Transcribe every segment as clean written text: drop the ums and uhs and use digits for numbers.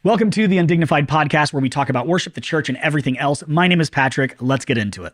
Welcome to the Undignified podcast, where we talk about worship, the church, and everything else. My name is Patrick. Let's get into it.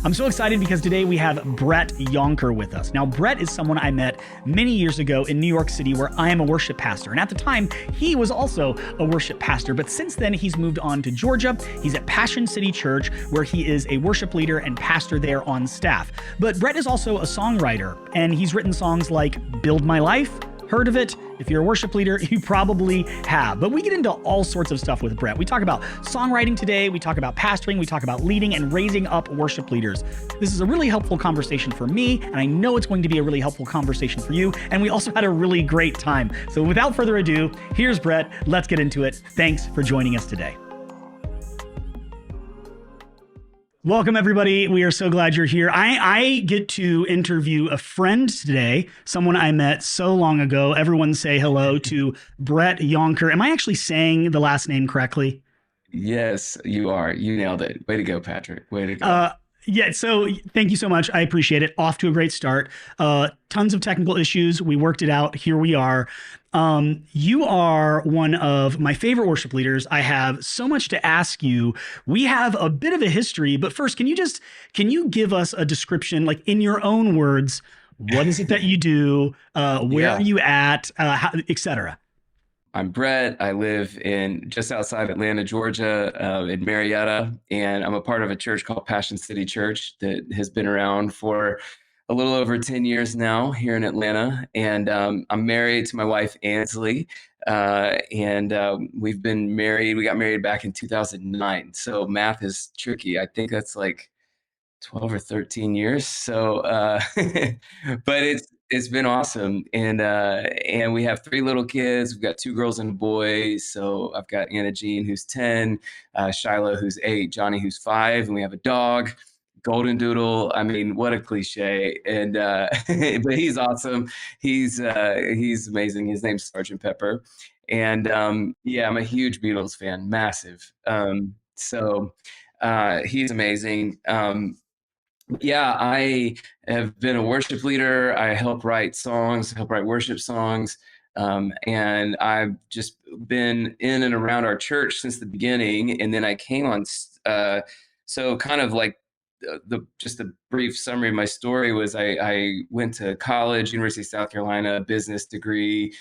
I'm so excited because today we have Brett Younker with us. Now, Brett is someone I met many years ago in New York City, where I am a worship pastor. And at the time, he was also a worship pastor. But since then, he's moved on to Georgia. He's at Passion City Church, where he is a worship leader and pastor there on staff. But Brett is also a songwriter, and he's written songs like Build My Life. Heard of it? If you're a worship leader, you probably have. But we get into all sorts of stuff with Brett. We talk about songwriting today. We talk about pastoring. We talk about leading and raising up worship leaders. This is a really helpful conversation for me, and I know it's going to be a really helpful conversation for you. And we also had a really great time. So without further ado, here's Brett. Let's get into it. Thanks for joining us today. Welcome, everybody. We are so glad you're here. I get to interview a friend today, someone I met so long ago. Everyone say hello to Brett Younker. Am I actually saying the last name correctly? Yes, you are. You nailed it. Way to go, Patrick. Way to go. Yeah, so thank you so much. I appreciate it. Off to a great start. Tons of technical issues. We worked it out. Here we are. You are one of my favorite worship leaders. I have so much to ask you. We have a bit of a history, but first, can you give us a description, like in your own words? What is it that you do? Where are you at? Et cetera. I'm Brett. I live in just outside Atlanta, Georgia, in Marietta, and I'm a part of a church called Passion City Church that has been around for a little over 10 years now here in Atlanta. And I'm married to my wife, Ansley, and we've been married. We got married back in 2009. So math is tricky. I think that's like 12 or 13 years. So, but it's been awesome. And we have 3 little kids. We've got 2 girls and a boy. So I've got Anna Jean, who's 10, Shiloh, who's 8, Johnny, who's 5, and we have a dog, Golden Doodle. I mean, what a cliche. And, but he's awesome. He's amazing. His name's Sergeant Pepper. And, yeah, I'm a huge Beatles fan, massive. So he's amazing. Yeah, I have been a worship leader. I help write worship songs. And I've just been in and around our church since the beginning. And then I came on, so kind of like just a brief summary of my story was I went to college, University of South Carolina, business degree,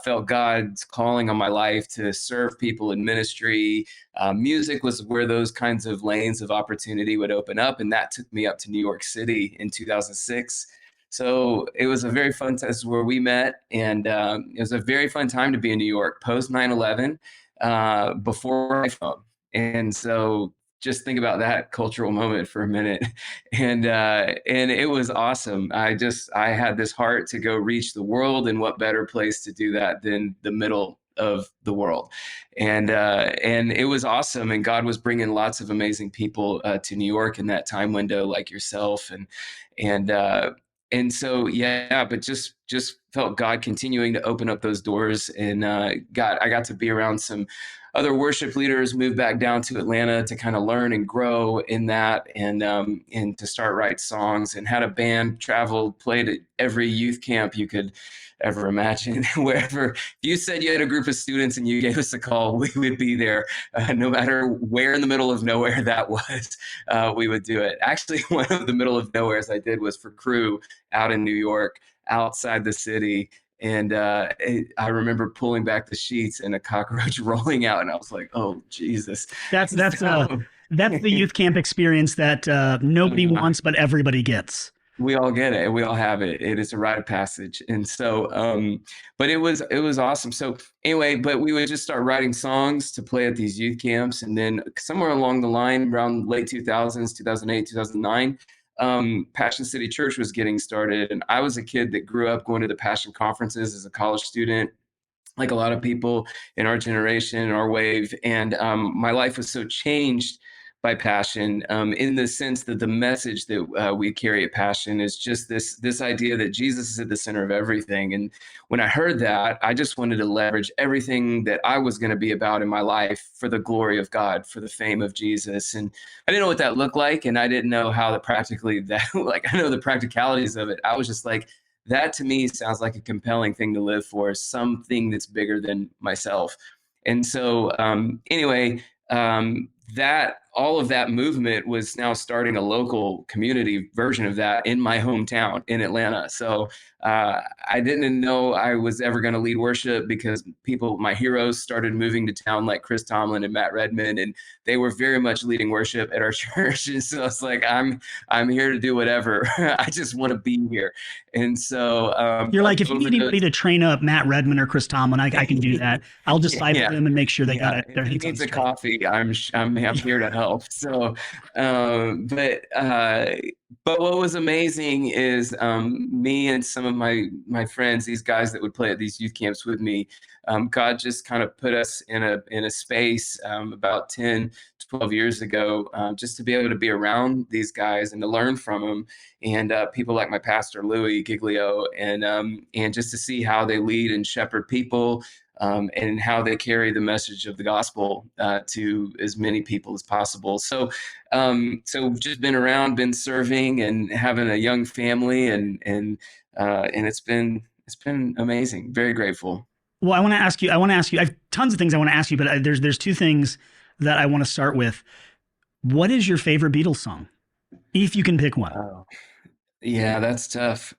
felt God's calling on my life to serve people in ministry. Music was where those kinds of lanes of opportunity would open up. And that took me up to New York City in 2006. So it was a very fun test where we met. And it was a very fun time to be in New York, post 9/11, before iPhone. And so just think about that cultural moment for a minute. And it was awesome. I had this heart to go reach the world, and what better place to do that than the middle of the world. And it was awesome. And God was bringing lots of amazing people to New York in that time window, like yourself. And so, yeah, but just felt God continuing to open up those doors. And I got to be around some other worship leaders, moved back down to Atlanta to kind of learn and grow in that, and to start write songs, and had a band, traveled, played at every youth camp you could ever imagine. Wherever, if you said you had a group of students and you gave us a call, we would be there, no matter where in the middle of nowhere that was. We would do it. Actually, one of the middle of nowheres I did was for Crew out in New York, outside the city. And I remember pulling back the sheets and a cockroach rolling out, and I was like, "Oh, Jesus!" That's the youth camp experience that nobody wants, but everybody gets. We all get it. We all have it. It is a rite of passage. And so, but it was awesome. So anyway, but we would just start writing songs to play at these youth camps, and then somewhere along the line, around late 2000s, 2008, 2009. Passion City Church was getting started, and I was a kid that grew up going to the Passion conferences as a college student, like a lot of people in our generation, in our wave. And my life was so changed by Passion, in the sense that the message that we carry at Passion is just this idea that Jesus is at the center of everything. And when I heard that, I just wanted to leverage everything that I was going to be about in my life for the glory of God, for the fame of Jesus. And I didn't know what that looked like, and I didn't know how like I know the practicalities of it. I was just like, that to me sounds like a compelling thing to live for, something that's bigger than myself. And so, anyway, that all of that movement was now starting a local community version of that in my hometown in Atlanta. So I didn't know I was ever going to lead worship because my heroes started moving to town, like Chris Tomlin and Matt Redmond, and they were very much leading worship at our church. And so it's like, I'm here to do whatever. I just want to be here. And so You're like, if you need over anybody to train up Matt Redmond or Chris Tomlin, I can do that. I'll disciple yeah. them and make sure they got it. If he needs a coffee, I'm here to help. So, but what was amazing is me and some of my friends, these guys that would play at these youth camps with me, God just kind of put us in a space about 10, 12 years ago, just to be able to be around these guys and to learn from them, and people like my pastor Louis Giglio, and just to see how they lead and shepherd people. And how they carry the message of the gospel to as many people as possible. So we've just been around, been serving, and having a young family, and it's been amazing. Very grateful. Well, I want to ask you. I have tons of things I want to ask you, but there's two things that I want to start with. What is your favorite Beatles song, if you can pick one? Oh, yeah, that's tough.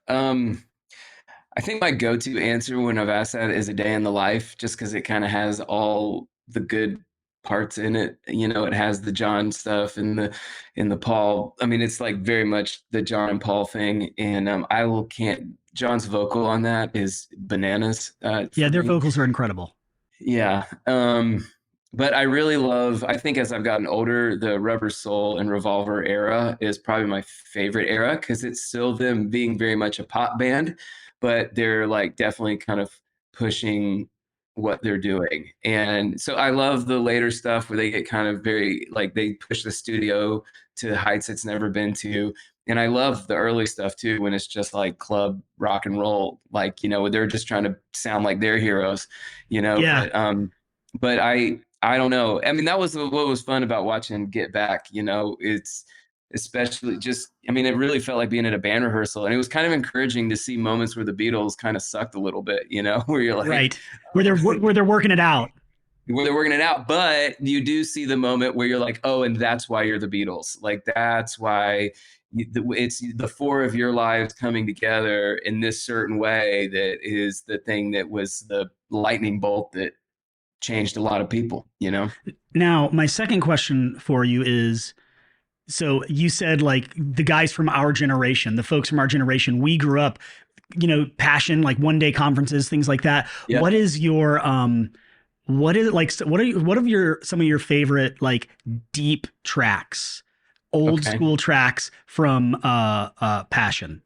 I think my go-to answer when I've asked that is A Day in the Life, just because it kind of has all the good parts in it. It has the John stuff and the Paul. I mean, it's like very much the John and Paul thing. And can't. John's vocal on that is bananas. Yeah, their vocals are incredible. Yeah. But I really I think as I've gotten older, the Rubber Soul and Revolver era is probably my favorite era, because it's still them being very much a pop band, but they're like definitely kind of pushing what they're doing. And so I love the later stuff where they get kind of very, like, they push the studio to heights it's never been to. And I love the early stuff too, when it's just like club rock and roll, like, they're just trying to sound like they're heroes, Yeah. but I don't know. I mean, that was what was fun about watching Get Back. It's especially just, I mean, it really felt like being at a band rehearsal, and it was kind of encouraging to see moments where the Beatles kind of sucked a little bit, where you're like, right, where they're working it out. Where they're working it out, but you do see the moment where you're like, oh, and that's why you're the Beatles. Like, that's why it's the four of your lives coming together in this certain way that is the thing that was the lightning bolt that changed a lot of people. Now, my second question for you is, so you said, like, the guys from our generation, the folks from our generation, we grew up, Passion, like one-day conferences, things like that. Yeah. What is your what is it like? What are some of your favorite, like, deep tracks, old school tracks from Passion?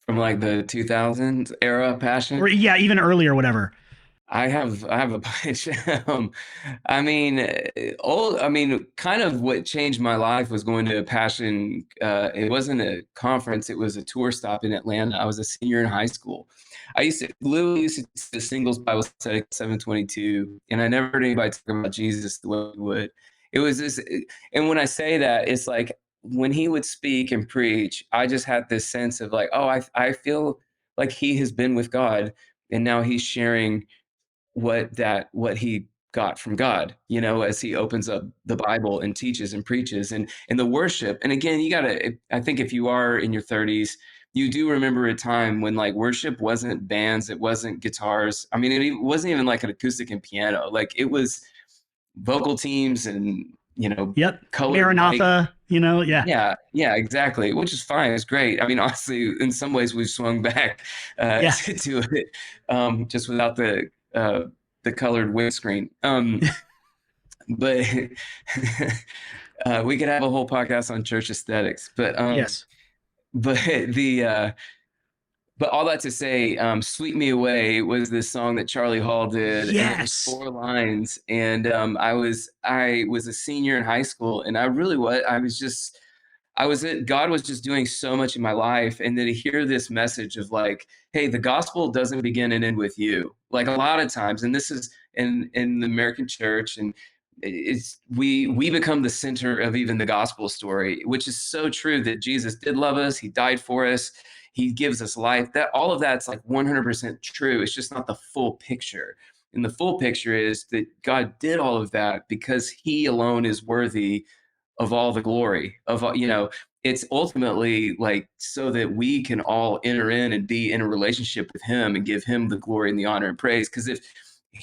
From like the 2000s era Passion? Or yeah, even earlier, whatever. I have a bunch. I mean, kind of what changed my life was going to a Passion. It wasn't a conference; it was a tour stop in Atlanta. I was a senior in high school. I used to do the singles Bible study 722, and I never heard anybody talk about Jesus the way we would. It was this, and when I say that, it's like when he would speak and preach, I just had this sense of like, oh, I feel like he has been with God, and now he's sharing what he got from God, as he opens up the Bible and teaches and preaches, and the worship. And again, I think if you are in your 30s, you do remember a time when, like, worship wasn't bands, it wasn't guitars. I mean, it wasn't even like an acoustic and piano. Like, it was vocal teams and, yep, Maranatha, yeah, exactly. Which is fine. It's great. I mean, honestly, in some ways we've swung back to it, just without the colored windscreen. But we could have a whole podcast on church aesthetics. But yes. But but all that to say, "Sweep Me Away" was this song that Charlie Hall did, and it was Yes. 4 lines. And I was a senior in high school, and God was just doing so much in my life. And then to hear this message of like, hey, the gospel doesn't begin and end with you. Like a lot of times, and this is in the American church, and it's we become the center of even the gospel story, which is so true that Jesus did love us, he died for us, he gives us life. That all of that's like 100% true. It's just not the full picture. And the full picture is that God did all of that because he alone is worthy of all the glory of it's ultimately like so that we can all enter in and be in a relationship with him and give him the glory and the honor and praise. Because if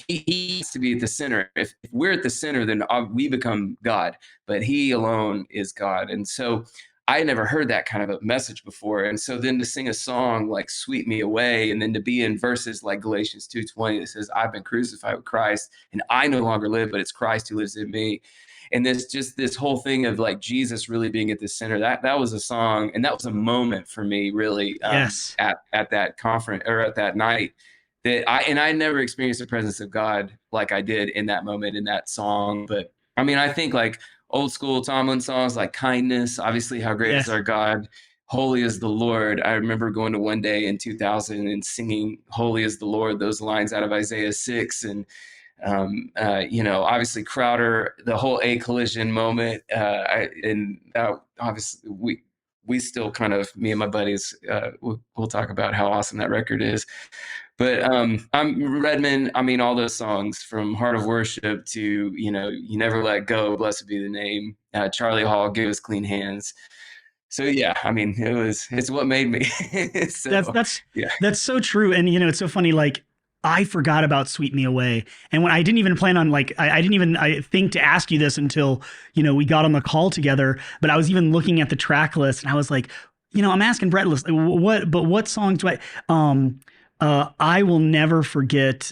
he needs to be at the center, if we're at the center, then we become God, but he alone is God. And so I never heard that kind of a message before. And so then to sing a song like "Sweep Me Away," and then to be in verses like Galatians 2:20 that says, "I've been crucified with Christ, and I no longer live, but it's Christ who lives in me." And this whole thing of like Jesus really being at the center, that was a song, and that was a moment for me really, Yes. at that conference or at that night, that I never experienced the presence of God like I did in that moment in that song. But I mean, I think like old school Tomlin songs like "Kindness," obviously "How Great Is Yes. Our God," "Holy is the Lord." I remember going to One Day in 2000 and singing "Holy is the Lord," those lines out of Isaiah 6. And obviously Crowder, the whole A Collision moment, obviously we still kind of, me and my buddies, we'll talk about how awesome that record is. But I'm Redman. I mean, all those songs from "Heart of Worship" to "You Never Let Go," "Blessed Be the Name," Charlie Hall, "Give Us Clean Hands." So yeah, I mean, it's what made me. That's So that's yeah. that's so true. And it's so funny. Like I forgot about "Sweep Me Away," and when I didn't even plan on like I didn't even I think to ask you this until we got on the call together. But I was even looking at the track list, and I was like, I'm asking Brett, what songs do I? I will never forget.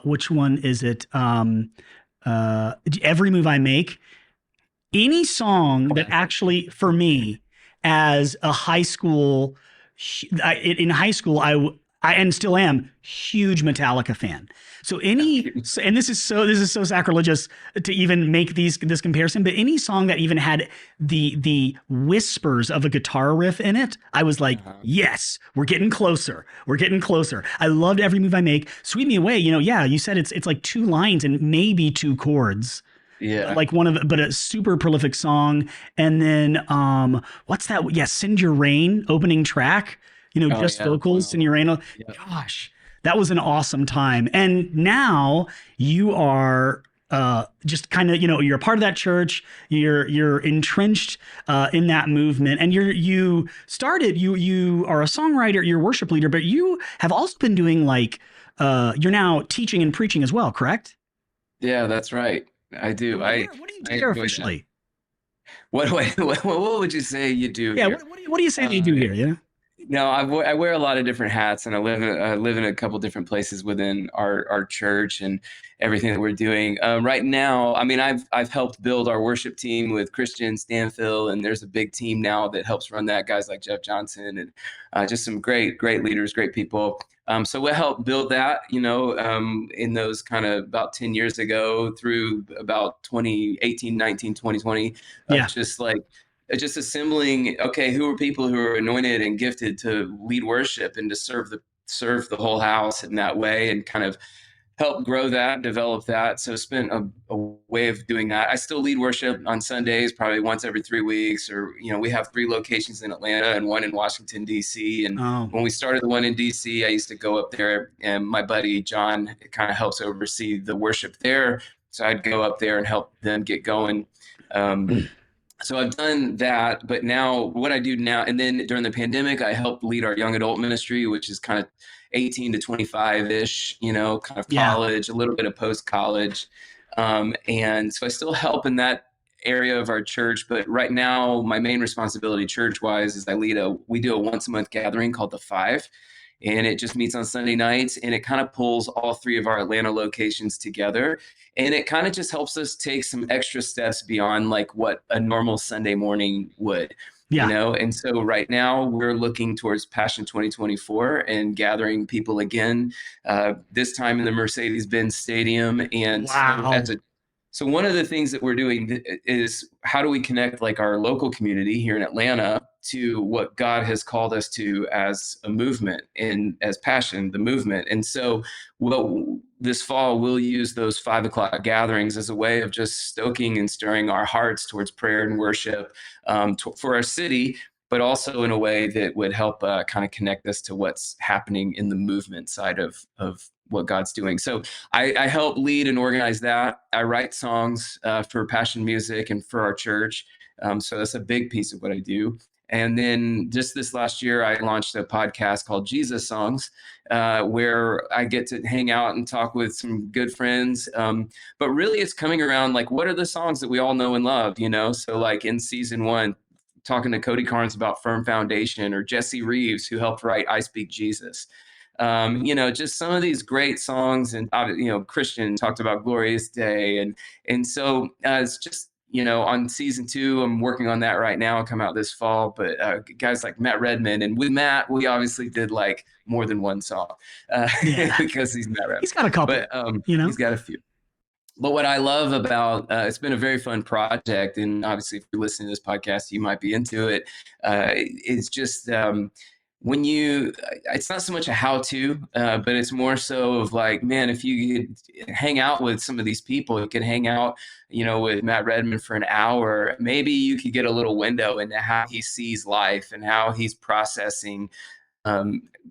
Which one is it? "Every Move I Make." Any song that actually, for me, as a high school, in high school, I and still am huge Metallica fan. So and this is so sacrilegious to even make this comparison, but any song that even had the whispers of a guitar riff in it, I was like, Uh-huh. yes, we're getting closer. We're getting closer. I loved "Every Move I Make." "Sweep Me Away," yeah, you said it's like 2 lines and maybe 2 chords, but Yeah. like but a super prolific song. And then what's that? Yeah, "Send Your Rain," opening track, Oh just yeah. vocals, "Send Wow. Your Rain." Yeah. Gosh, that was an awesome time. And now you are just kind of, you're a part of that church. You're entrenched in that movement, and you are a songwriter, you're a worship leader, but you have also been doing like you're now teaching and preaching as well, correct? Yeah, that's right. I do. What do you I do there enjoy that. officially? What would you say you do Yeah, here? what do you say they do Uh, here? Yeah. no, I wear a lot of different hats, and I live in a couple different places within our church and everything that we're doing. Right now, I mean, I've helped build our worship team with Christian Stanfill, and there's a big team now that helps run that. Guys like Jeff Johnson and just some great leaders, great people. So we helped build that, in those kind of about 10 years ago through about 2018, 19, 2020, of Yeah. just assembling, okay, who are people who are anointed and gifted to lead worship and to serve the whole house in that way, and kind of help grow that, develop that. So spent a way of doing that. I still lead worship on Sundays, probably once every 3 weeks, or, we have 3 locations in Atlanta and one in Washington, DC. And Oh, when we started the one in DC, I used to go up there, and my buddy John kind of helps oversee the worship there. So I'd go up there and help them get going. So I've done that, but now what I do now, and then during the pandemic, I helped lead our young adult ministry, which is kind of 18 to 25 ish, kind of yeah. college, a little bit of post college. And so I still help in that area of our church, but right now my main responsibility church wise is we do a once a month gathering called the Five, and it just meets on Sunday nights, and it kind of pulls all three of our Atlanta locations together, and it kind of just helps us take some extra steps beyond like what a normal Sunday morning would. Yeah. And so right now we're looking towards Passion 2024 and gathering people again, this time in the Mercedes-Benz Stadium. And Wow. so one of the things that we're doing is, how do we connect like our local community here in Atlanta to what God has called us to as a movement and as Passion, the movement. And so this fall we'll use those 5 o'clock gatherings as a way of just stoking and stirring our hearts towards prayer and worship, for our city, but also in a way that would help kind of connect us to what's happening in the movement side of what God's doing. So I help lead and organize that. I write songs for Passion Music and for our church. So that's a big piece of what I do. And then just this last year, I launched a podcast called Jesus Songs, where I get to hang out and talk with some good friends. But really, it's coming around like, what are the songs that we all know and love? So like in season 1, talking to Cody Carnes about Firm Foundation, or Jesse Reeves, who helped write I Speak Jesus. Just some of these great songs. And Christian talked about Glorious Day, and so it's just, on season 2, I'm working on that right now. It'll come out this fall. But guys like Matt Redman, and with Matt, we obviously did like more than one song, Yeah. because he's Matt Redman. He's got a couple, But he's got a few. But what I love about it's been a very fun project, and obviously, if you're listening to this podcast, you might be into it. It's just when it's not so much a how-to, but it's more so of like, man, if you could hang out with some of these people, you could hang out, with Matt Redman for an hour, maybe you could get a little window into how he sees life and how he's processing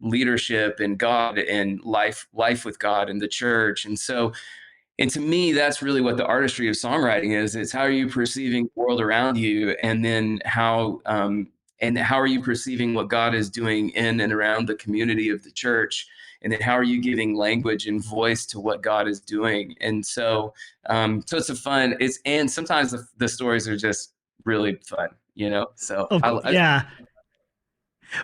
leadership and God and life with God and the church. And to me, that's really what the artistry of songwriting is. It's how are you perceiving the world around you, and then how are you perceiving what God is doing in and around the community of the church, and then how are you giving language and voice to what God is doing. And so it's a fun. And sometimes the stories are just really fun, So Yeah.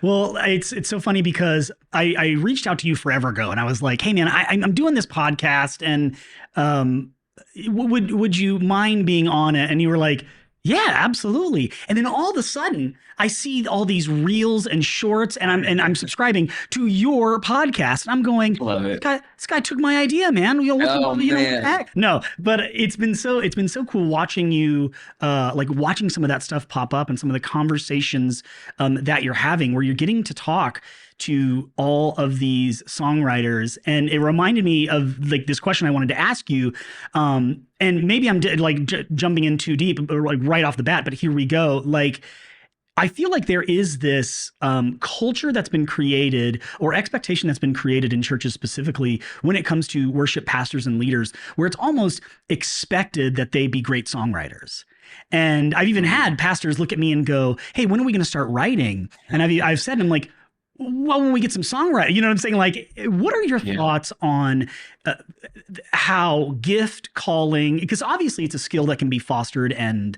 Well, it's so funny because I reached out to you forever ago, and I was like, hey man, I'm doing this podcast, and would you mind being on it? And you were like, yeah, absolutely. And then all of a sudden, I see all these reels and shorts, and I'm subscribing to your podcast, and I'm going, love it. This guy took my idea, man. Man. No, but it's been so cool watching you, like watching some of that stuff pop up, and some of the conversations that you're having, where you're getting to talk to all of these songwriters. And it reminded me of like this question I wanted to ask you. And maybe I'm jumping in too deep, like right off the bat, but here we go. Like, I feel like there is this culture that's been created, or expectation that's been created in churches specifically when it comes to worship pastors and leaders, where it's almost expected that they be great songwriters. And I've even had pastors look at me and go, hey, when are we going to start writing? And I've said, I'm like, well, when we get some songwriting, you know what I'm saying? Like, what are your thoughts on how gift calling, because obviously it's a skill that can be fostered and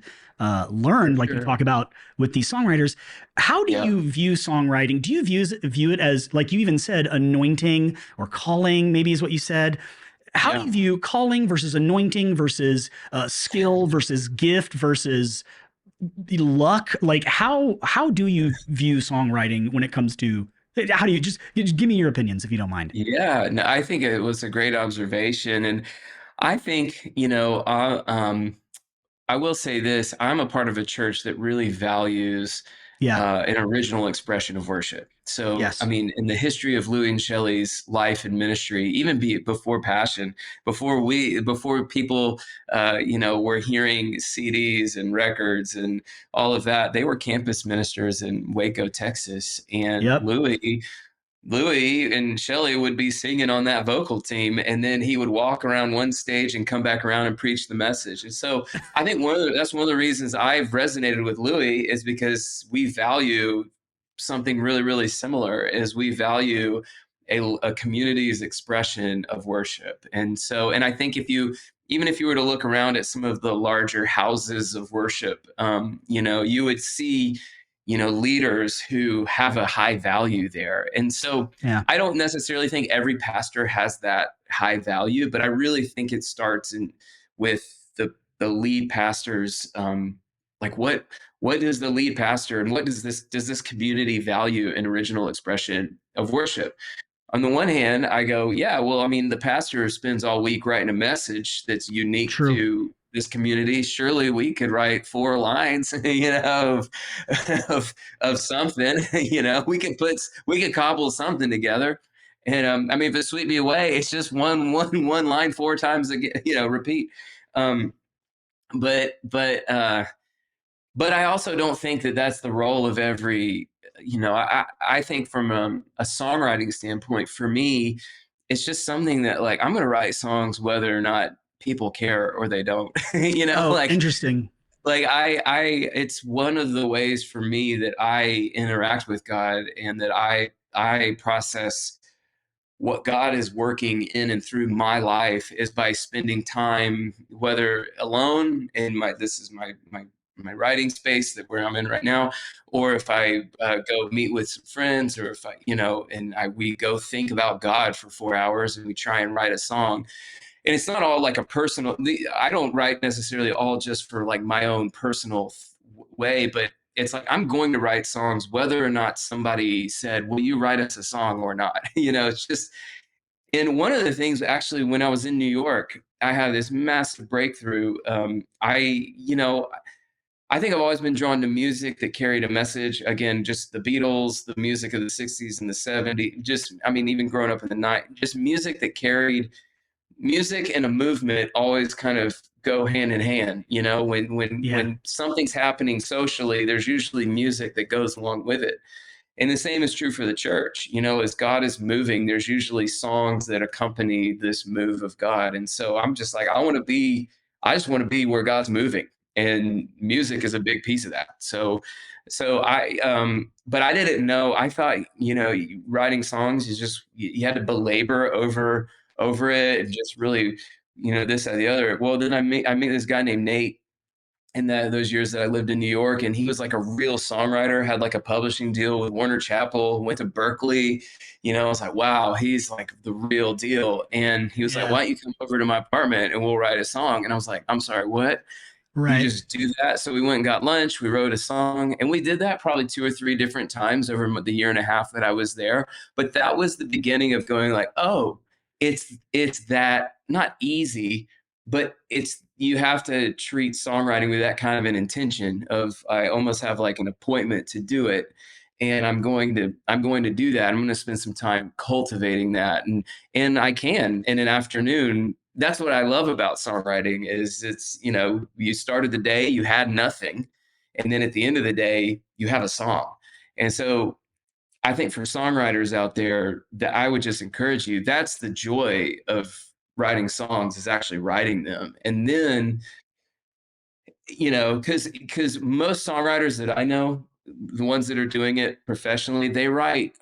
learned, like you talk about with these songwriters. How do you view songwriting? Do you view it as, like you even said, anointing or calling, maybe is what you said? How do you view calling versus anointing versus skill versus gift versus luck? Like, how do you view songwriting when it comes to, how do you just give me your opinions, if you don't mind? Yeah, no, I think it was a great observation. And I think, I will say this, I'm a part of a church that really values an original expression of worship. So, I mean, in the history of Louis and Shelley's life and ministry, even before Passion, before people, were hearing CDs and records and all of that, they were campus ministers in Waco, Texas. And Louis and Shelley would be singing on that vocal team, and then he would walk around one stage and come back around and preach the message. And so I think that's one of the reasons I've resonated with Louis, is because we value something really, really similar, is we value a community's expression of worship. And I think even if you were to look around at some of the larger houses of worship, you would see leaders who have a high value there. And so I don't necessarily think every pastor has that high value, but I really think it starts with the lead pastor's Like what does the lead pastor and what does this community value in original expression of worship? On the one hand, I go, yeah, well, I mean, the pastor spends all week writing a message that's unique True. to this community. Surely we could write 4 lines, of something. We could cobble something together. And I mean, if it sweep me away, it's just one line 4 times again, repeat. Um, but but I also don't think that that's the role of every, I think from a songwriting standpoint, for me, it's just something that like I'm going to write songs whether or not people care or they don't, Oh, interesting. like it's one of the ways for me that I interact with God and that I process what God is working in and through my life is by spending time, whether alone in this is my writing space that where I'm in right now, or if I go meet with some friends, or if we go think about God for 4 hours and we try and write a song. And it's not all like a personal. I don't write necessarily all just for like my own personal way, but it's like I'm going to write songs whether or not somebody said, "Will you write us a song?" or not. It's just. And one of the things, actually, when I was in New York, I had this massive breakthrough. I think I've always been drawn to music that carried a message. Again, just the Beatles, the music of the '60s and the '70s. Just, I mean, even growing up in the '90s, just music that carried music and a movement always kind of go hand in hand. Yeah. When something's happening socially, there's usually music that goes along with it. And the same is true for the church. As God is moving, there's usually songs that accompany this move of God. And so I'm just like, I just want to be where God's moving. And music is a big piece of that. But I didn't know. I thought, writing songs is just, you had to belabor over it and just really, this and the other. Well, then I met this guy named Nate in those years that I lived in New York, and he was like a real songwriter, had like a publishing deal with Warner Chappell, went to Berkeley. I was like, wow, he's like the real deal. And he was like, Yeah. why don't you come over to my apartment and we'll write a song? And I was like, I'm sorry, what? You Right. just do that? So we went and got lunch, we wrote a song, and we did that probably 2 or 3 different times over the year and a half that I was there. But that was the beginning of going like, oh, it's that not easy, but it's you have to treat songwriting with that kind of an intention of I almost have like an appointment to do it. And I'm going to do that. I'm going to spend some time cultivating that. And I can in an afternoon. That's what I love about songwriting is you started the day, you had nothing. And then at the end of the day, you have a song. And so I think for songwriters out there, that I would just encourage you, that's the joy of writing songs is actually writing them. And then, because most songwriters that I know, the ones that are doing it professionally, they write,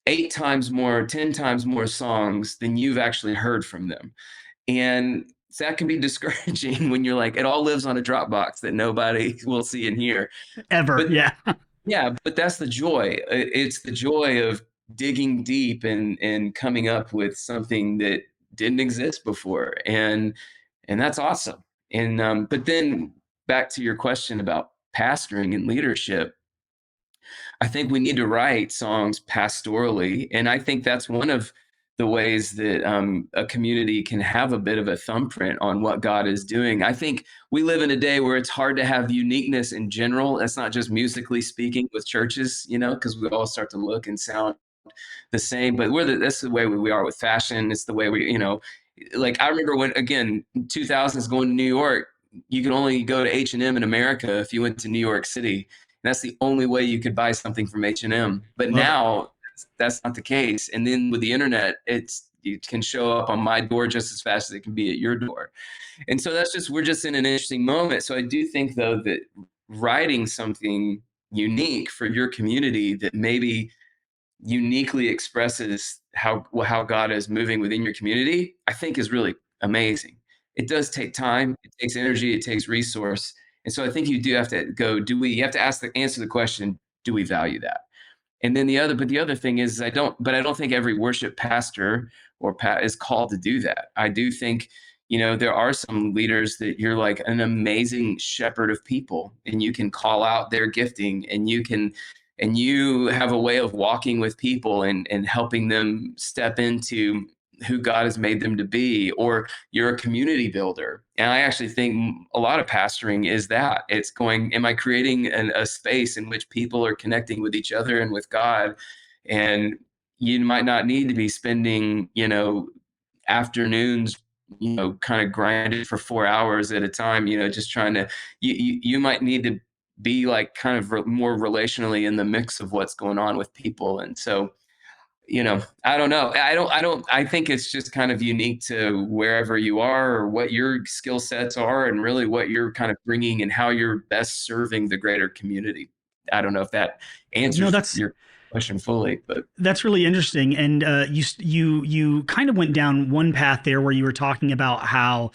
8 times more, 10 times more songs than you've actually heard from them. And that can be discouraging when you're like, it all lives on a Dropbox that nobody will see and hear. Ever. But Yeah. yeah, but that's the joy. It's the joy of digging deep and coming up with something that didn't exist before, and that's awesome. And but then back to your question about pastoring and leadership, I think we need to write songs pastorally, and I think that's one of the ways that a community can have a bit of a thumbprint on what God is doing. I think we live in a day where it's hard to have uniqueness in general. That's not just musically speaking with churches, because we all start to look and sound the same. But that's the way we are with fashion. It's the way like I remember when again 2000s going to New York, you could only go to H&M in America if you went to New York City. And that's the only way you could buy something from H&M. But Love it. now that's not the case. And then with the internet, it can show up on my door just as fast as it can be at your door. And so we're just in an interesting moment. So I do think though that writing something unique for your community that maybe uniquely expresses how God is moving within your community, I think is really amazing. It does take time, it takes energy, it takes resource. And so I think you do have to go, you have to answer the question, do we value that? And then the other thing is I don't think every worship pastor is called to do that. I do think there are some leaders that you're like an amazing shepherd of people, and you can call out their gifting, and you have a way of walking with people and helping them step into who God has made them to be, or you're a community builder. And I actually think a lot of pastoring is that. It's going, am I creating a space in which people are connecting with each other and with God? And you might not need to be spending, afternoons, kind of grinded for 4 hours at a time, just trying to, you might need to be like kind of more relationally in the mix of what's going on with people. And so, I don't know. I think it's just kind of unique to wherever you are or what your skill sets are and really what you're kind of bringing and how you're best serving the greater community. I don't know if that No, answers that's your question fully, but that's really interesting. And you kind of went down one path there where you were talking about how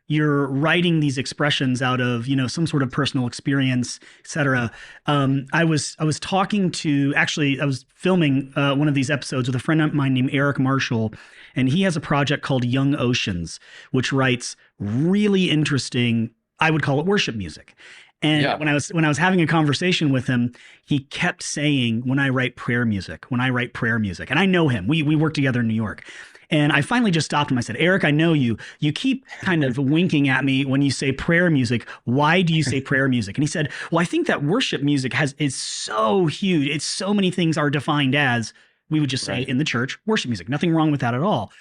you're writing these expressions out of, some sort of personal experience, et cetera. I was talking to, actually, I was filming one of these episodes with a friend of mine named Eric Marshall, and he has a project called Young Oceans, which writes really interesting, I would call it worship music. And yeah. when I was having a conversation with him, he kept saying, when I write prayer music, and I know him, we work together in New York. And I finally just stopped him. I said, Eric, I know you. You keep kind of winking at me when you say prayer music. Why do you say prayer music? And he said, well, I think that worship music is so huge. It's so many things are defined as, we would just say in the church, worship music. Nothing wrong with that at all.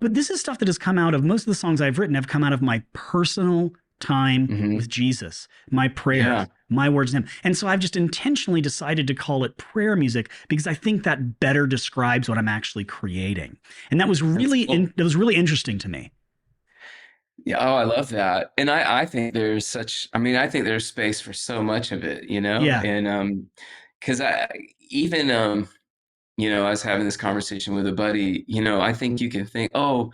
But this is stuff that has come out of, most of the songs I've written have come out of my personal time with Jesus, my prayers, my words to him. And so I've just intentionally decided to call it prayer music because I think that better describes what I'm actually creating. And that was really, that was really interesting to me. Yeah. Oh, I love that. And I think I think there's space for so much of it, Yeah. and, cause I was having this conversation with a buddy, I think you can think, oh,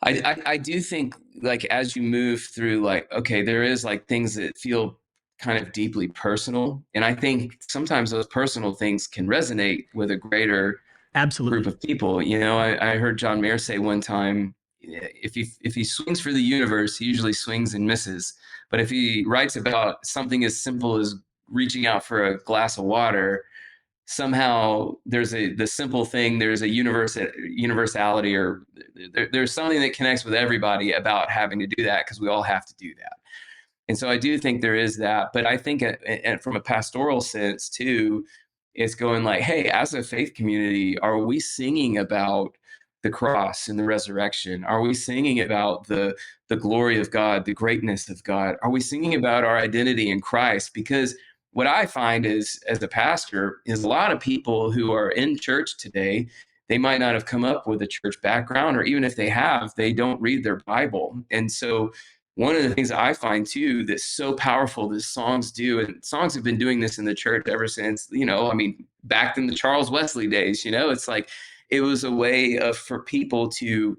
I do think like as you move through, like, okay, there is like things that feel kind of deeply personal. And I think sometimes those personal things can resonate with a greater group Absolutely. of people. I heard John Mayer say one time, if he swings for the universe, he usually swings and misses. But if he writes about something as simple as reaching out for a glass of water, somehow there's the simple thing, there's a universality, or there's something that connects with everybody about having to do that, because we all have to do that. And so I do think there is that. But I think and from a pastoral sense too, it's going like, hey, as a faith community, are we singing about the cross and the resurrection? Are we singing about the glory of God, the greatness of God? Are we singing about our identity in Christ? Because what I find is, as a pastor, is a lot of people who are in church today, they might not have come up with a church background, or even if they have, they don't read their Bible. And so one of the things I find too that's so powerful that songs do, and songs have been doing this in the church ever since, back in the Charles Wesley days, it's like it was a way for people to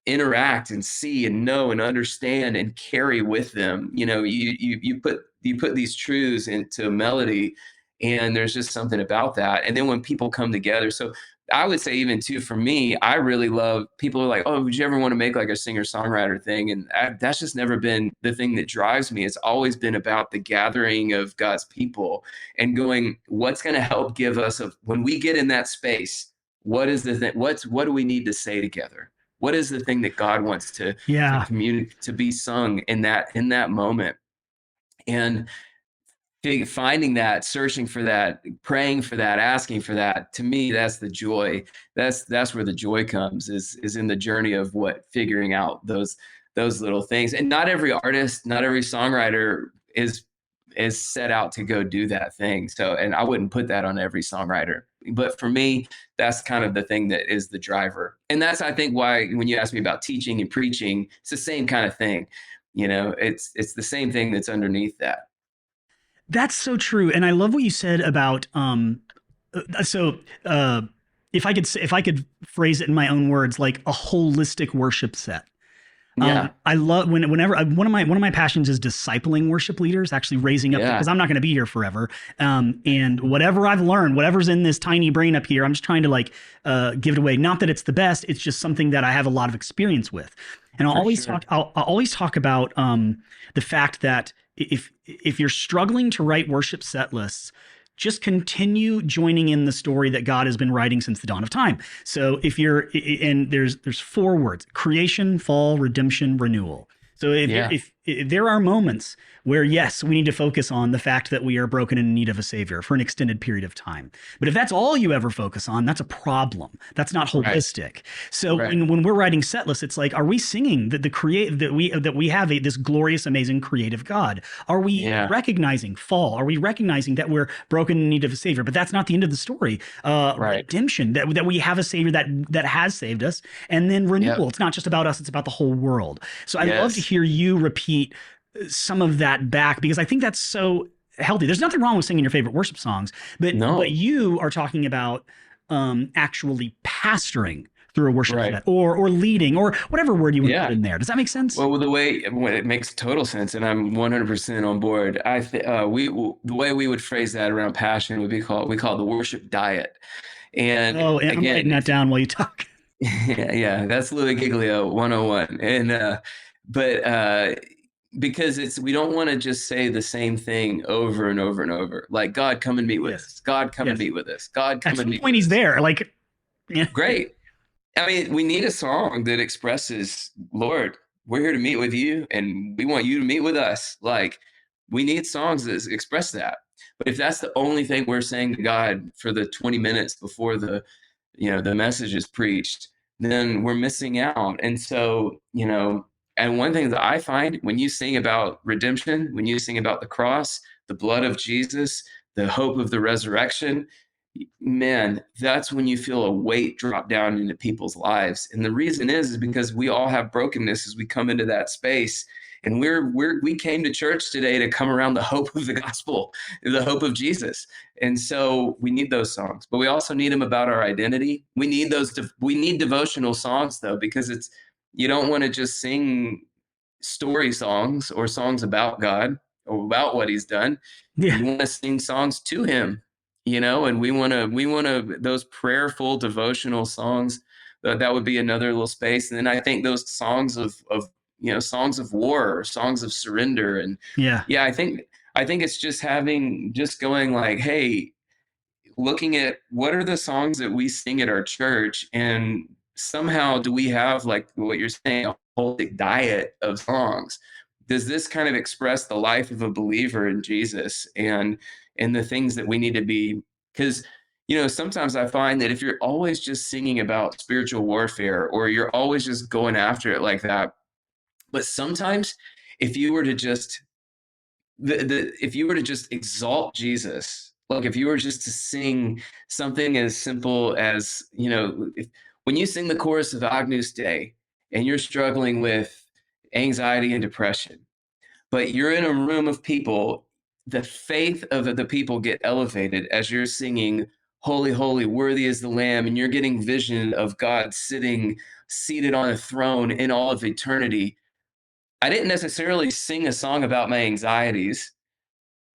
interact and see and know and understand and carry with them. You put these truths into melody, and there's just something about that. And then when people come together, so I would say even too, for me, I really love, people are like, oh, would you ever want to make like a singer-songwriter thing? And that's just never been the thing that drives me. It's always been about the gathering of God's people and going, what's going to help give us when we get in that space, what is the thing? What do we need to say together? What is the thing that God wants to communicate, to be sung in that moment? And finding that, searching for that, praying for that, asking for that, to me, that's the joy. That's where the joy comes, is in the journey of figuring out those little things. And not every artist, not every songwriter is set out to go do that thing. So, and I wouldn't put that on every songwriter. But for me, that's kind of the thing that is the driver. And that's, I think, why when you ask me about teaching and preaching, it's the same kind of thing. It's the same thing that's underneath that. That's so true. And I love what you said about, if I could phrase it in my own words, like a holistic worship set. Yeah. I love whenever one of my passions is discipling worship leaders, actually raising up, because I'm not going to be here forever. And whatever I've learned, whatever's in this tiny brain up here, I'm just trying to give it away. Not that it's the best, it's just something that I have a lot of experience with. And for sure. I'll always talk about the fact that if you're struggling to write worship set lists, just continue joining in the story that God has been writing since the dawn of time. So if you're and there's four words: creation, fall, redemption, renewal. So Yeah. if there are moments where, yes, we need to focus on the fact that we are broken and in need of a savior for an extended period of time. But if that's all you ever focus on, that's a problem. That's not Right. holistic. So Right. when we're writing set lists, it's like, are we singing that we have this glorious, amazing, creative God? Are we Yeah. recognizing fall? Are we recognizing that we're broken and in need of a savior? But that's not the end of the story. Right. Redemption, that we have a savior that has saved us, and then Yep. renewal. It's not just about us; it's about the whole world. So I love to Yes. hear you repeat some of that back, because I think that's so healthy. There's nothing wrong with singing your favorite worship songs, but No. you are talking about actually pastoring through a worship Right. set, or leading, or whatever word you want to put Yeah. in there. Does that make sense? Well, it makes total sense, and I'm 100% on board. The way we would phrase that around passion would be we call it the worship diet. And Oh, and I'm again, writing that down while you talk. yeah, that's Louis Giglio 101. And but because we don't want to just say the same thing over and over and over. Like, God, come and meet with Yes, us. God, come and yes. meet with us. God, At come and some meet point, with he's us. there. Like, yeah, Great. I mean, we need a song that expresses, Lord, we're here to meet with you and we want you to meet with us. Like, we need songs that express that. But if that's the only thing we're saying to God for the 20 minutes before the message is preached, then we're missing out. And so, and one thing that I find when you sing about redemption, when you sing about the cross, the blood of Jesus, the hope of the resurrection, man, that's when you feel a weight drop down into people's lives. And the reason is because we all have brokenness as we come into that space. And we came to church today to come around the hope of the gospel, the hope of Jesus. And so we need those songs, but we also need them about our identity. We need devotional songs though, because you don't want to just sing story songs or songs about God or about what he's done. yeah, You want to sing songs to him, and we want to those prayerful devotional songs. That would be another little space. And then I think those songs of songs of war or songs of surrender. And yeah, yeah, I think it's just going like, hey, looking at what are the songs that we sing at our church, and somehow do we have, like what you're saying, a holistic diet of songs? Does this kind of express the life of a believer in Jesus and the things that we need to be? Because sometimes I find that if you're always just singing about spiritual warfare or you're always just going after it like that, but sometimes if you were to just if you were to just exalt Jesus, like if you were just to sing something as simple as, when you sing the chorus of Agnus Dei and you're struggling with anxiety and depression, but you're in a room of people, the faith of the people get elevated as you're singing, Holy, holy, worthy is the Lamb, and you're getting vision of God seated on a throne in all of eternity. I didn't necessarily sing a song about my anxieties,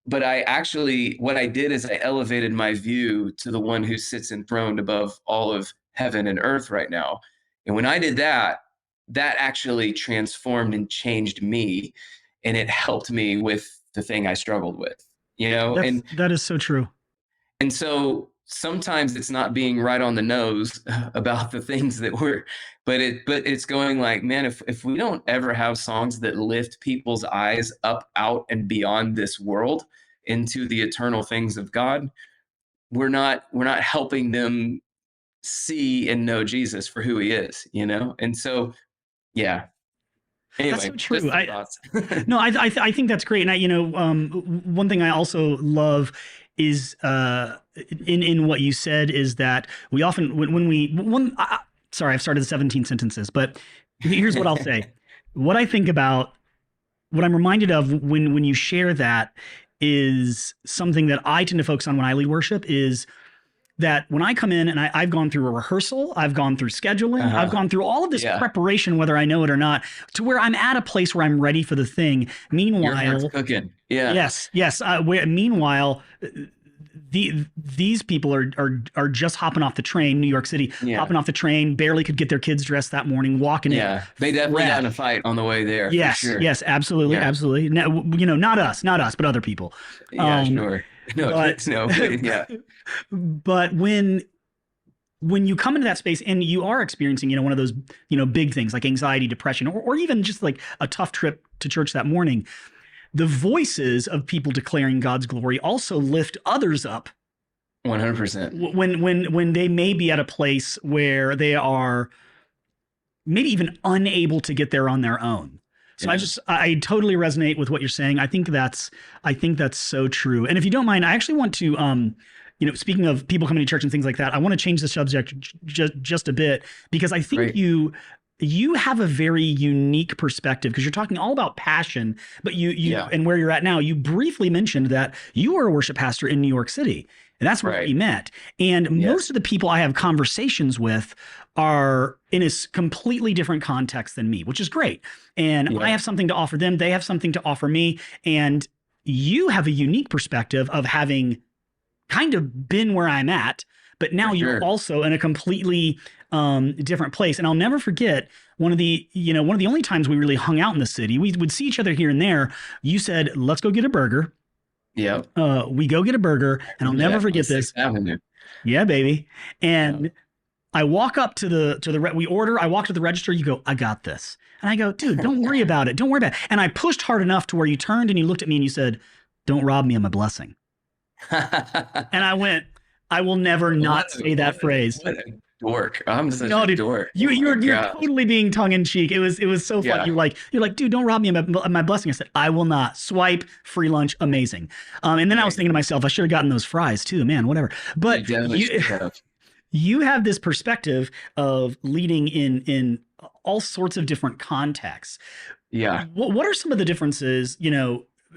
but what I did is I elevated my view to the one who sits enthroned above all of heaven and earth right now. And when I did that, that actually transformed and changed me. And it helped me with the thing I struggled with, you know? that is so true. And so sometimes it's not being right on the nose about the things that but it's going like, man, if we don't ever have songs that lift people's eyes up out and beyond this world into the eternal things of God, we're not helping them see and know Jesus for who he is. And so, yeah. That's so Anyway, true. just some thoughts. No, I think that's great. And one thing I also love is in what you said is that we often when we one sorry, I've started 17 sentences, but here's what I'll say. What I think about, what I'm reminded of when you share that, is something that I tend to focus on when I lead worship, is that when I come in and I've gone through a rehearsal, I've gone through scheduling, I've Uh-huh. gone through all of this Yeah. preparation, whether I know it or not, to where I'm at a place where I'm ready for the thing. Your heart's Meanwhile, cooking. Yeah. yes, yes. Meanwhile, these people are just hopping off the train, New York City, Yeah. hopping off the train, barely could get their kids dressed that morning, walking in Yeah. They definitely got in a fresh. fight on the way there for Yes, sure. yes, absolutely, Yeah. absolutely. No, not us, but other people. Yeah, Um, sure. No, but no, yeah. but when you come into that space and you are experiencing, one of those, big things like anxiety, depression, or even just like a tough trip to church that morning, the voices of people declaring God's glory also lift others up 100%. when they may be at a place where they are maybe even unable to get there on their own. So Yeah. I totally resonate with what you're saying. I think that's so true. And if you don't mind, I actually want to speaking of people coming to church and things like that, I want to change the subject just a bit, because I think Great. you have a very unique perspective, because you're talking all about passion, but you Yeah. and where you're at now, you briefly mentioned that you were a worship pastor in New York City, and that's where Right. we met. And Yes. most of the people I have conversations with are in a completely different context than me, which is great. And Yeah. I have something to offer them, they have something to offer me, and you have a unique perspective of having kind of been where I'm at, but now For you're sure. also in a completely different place. And I'll never forget one of the only times we really hung out in the city. We would see each other here and there. You said, "Let's go get a burger." Yeah. We go get a burger, and I'll never Yeah. forget Sixth this. Avenue. Yeah, baby. Yeah. And I walk up to we order. I walk to the register. You go, "I got this," and I go, "Dude, don't worry about it. Don't worry about it." And I pushed hard enough to where you turned and you looked at me and you said, "Don't rob me of my blessing." And I went, I will never not say that phrase. What a dork. I'm such No, a dude, dork. you're God. totally being tongue in cheek. It was so fun. Yeah. You're like, "Dude, don't rob me of my blessing." I said, "I will not." Swipe, free lunch, amazing. And then I was thinking to myself, I should have gotten those fries too, man, whatever. But You definitely should have. you have this perspective of leading in all sorts of different contexts. Yeah. What are some of the differences,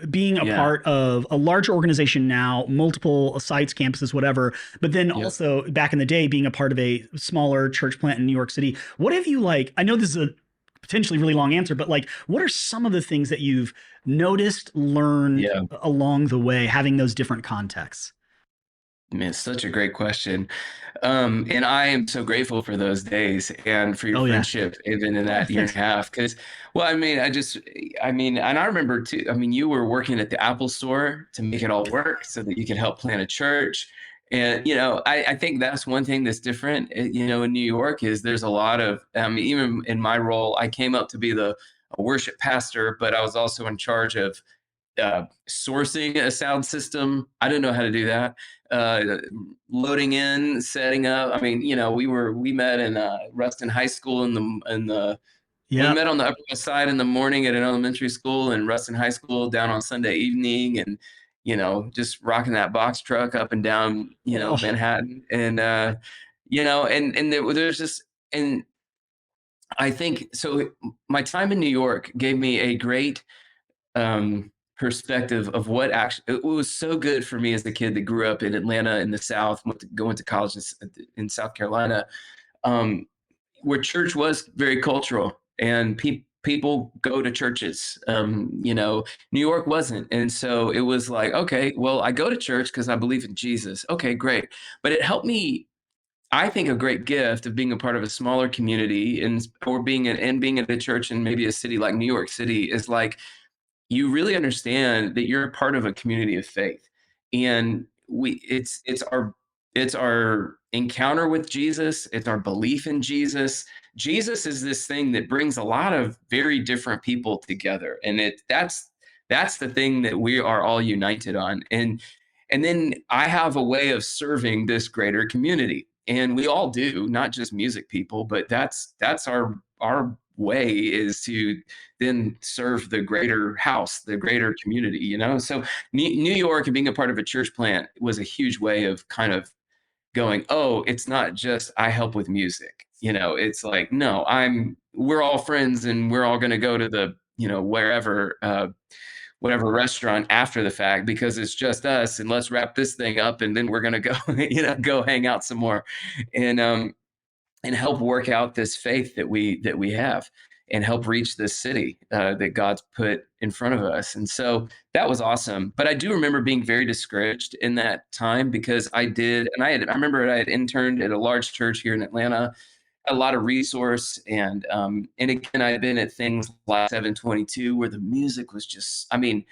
being a Yeah. part of a larger organization now, multiple sites, campuses, whatever, but then Yep. also back in the day being a part of a smaller church plant in New York City? What have you I know this is a potentially really long answer, but what are some of the things that you've noticed, learned Yeah. along the way, having those different contexts? Man, such a great question. And I am so grateful for those days and for your Oh, yeah. friendship, even in that year and a half. Because, well, and I remember too, you were working at the Apple store to make it all work so that you could help plant a church. And, I think that's one thing that's different, in New York is there's a lot of, even in my role, I came up to be a worship pastor, but I was also in charge of sourcing a sound system. I didn't know how to do that. Loading in, setting up. We met in Ruston High School we Yeah. met on the Upper West Side in the morning at an elementary school, and Ruston High School down on Sunday evening, and just rocking that box truck up and down, Oh. Manhattan, and there's just, and I think so. My time in New York gave me a great perspective of what actually it was so good for me as a kid that grew up in Atlanta in the South, going to college in South Carolina, where church was very cultural and people go to churches. New York wasn't, and so it was like, okay, well, I go to church because I believe in Jesus. Okay, great, but it helped me. I think a great gift of being a part of a smaller community or being in a church in maybe a city like New York City is like, you really understand that you're a part of a community of faith, and it's our encounter with Jesus, it's our belief in Jesus. Jesus is this thing that brings a lot of very different people together, and that's the thing that we are all united on. And then I have a way of serving this greater community, and we all do, not just music people, but that's our way is to then serve the greater house, the greater community, So New York and being a part of a church plant was a huge way of kind of going, oh, it's not just I help with music. It's like, no, we're all friends and we're all going to go to the, wherever, whatever restaurant after the fact because it's just us, and let's wrap this thing up and then we're going to go, go hang out some more. And help work out this faith that we have and help reach this city that God's put in front of us. And so that was awesome. But I do remember being very discouraged in that time because I remember I had interned at a large church here in Atlanta, a lot of resource. And again, I had been at things like 722 where the music was just, I mean,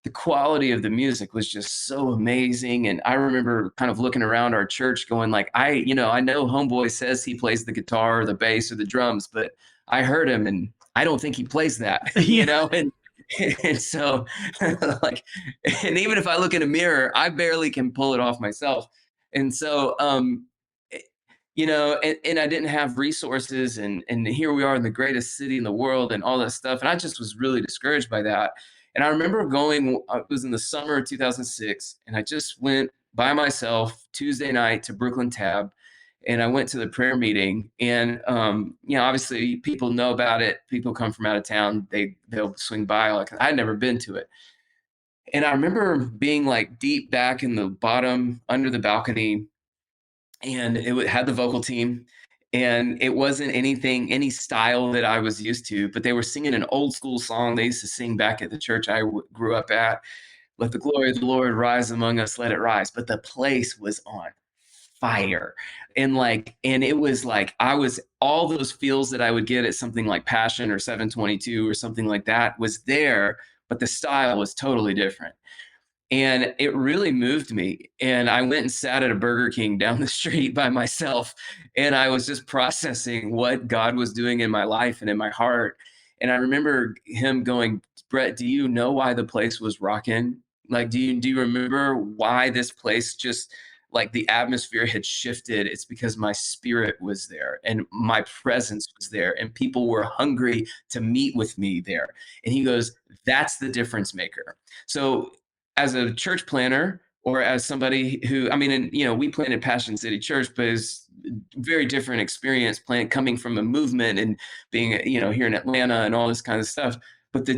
the quality of the music was just so amazing. And I remember kind of looking around our church going like, I know Homeboy says he plays the guitar or the bass or the drums, but I heard him and I don't think he plays that, Yeah. And so like, and even if I look in a mirror, I barely can pull it off myself. And so, and I didn't have resources and here we are in the greatest city in the world and all that stuff. And I just was really discouraged by that. And I remember it was in the summer of 2006, and I just went by myself Tuesday night to Brooklyn Tab, and I went to the prayer meeting. And obviously people know about it. People come from out of town, they'll swing by. Like I'd never been to it, and I remember being like deep back in the bottom under the balcony, and had the vocal team. And it wasn't any style that I was used to, but they were singing an old school song they used to sing back at the church I grew up at. Let the glory of the Lord rise among us, let it rise. But the place was on fire. And it was like, all those feels that I would get at something like Passion or 722 or something like that was there, but the style was totally different. And it really moved me. And I went and sat at a Burger King down the street by myself. And I was just processing what God was doing in my life and in my heart. And I remember him going, Brett, do you know why the place was rocking? Like, do you remember why this place just like the atmosphere had shifted? It's because my spirit was there and my presence was there and people were hungry to meet with me there. And he goes, that's the difference maker. So as a church planner or as somebody who, we planted Passion City Church, but it's very different experience coming from a movement and being, here in Atlanta and all this kind of stuff. But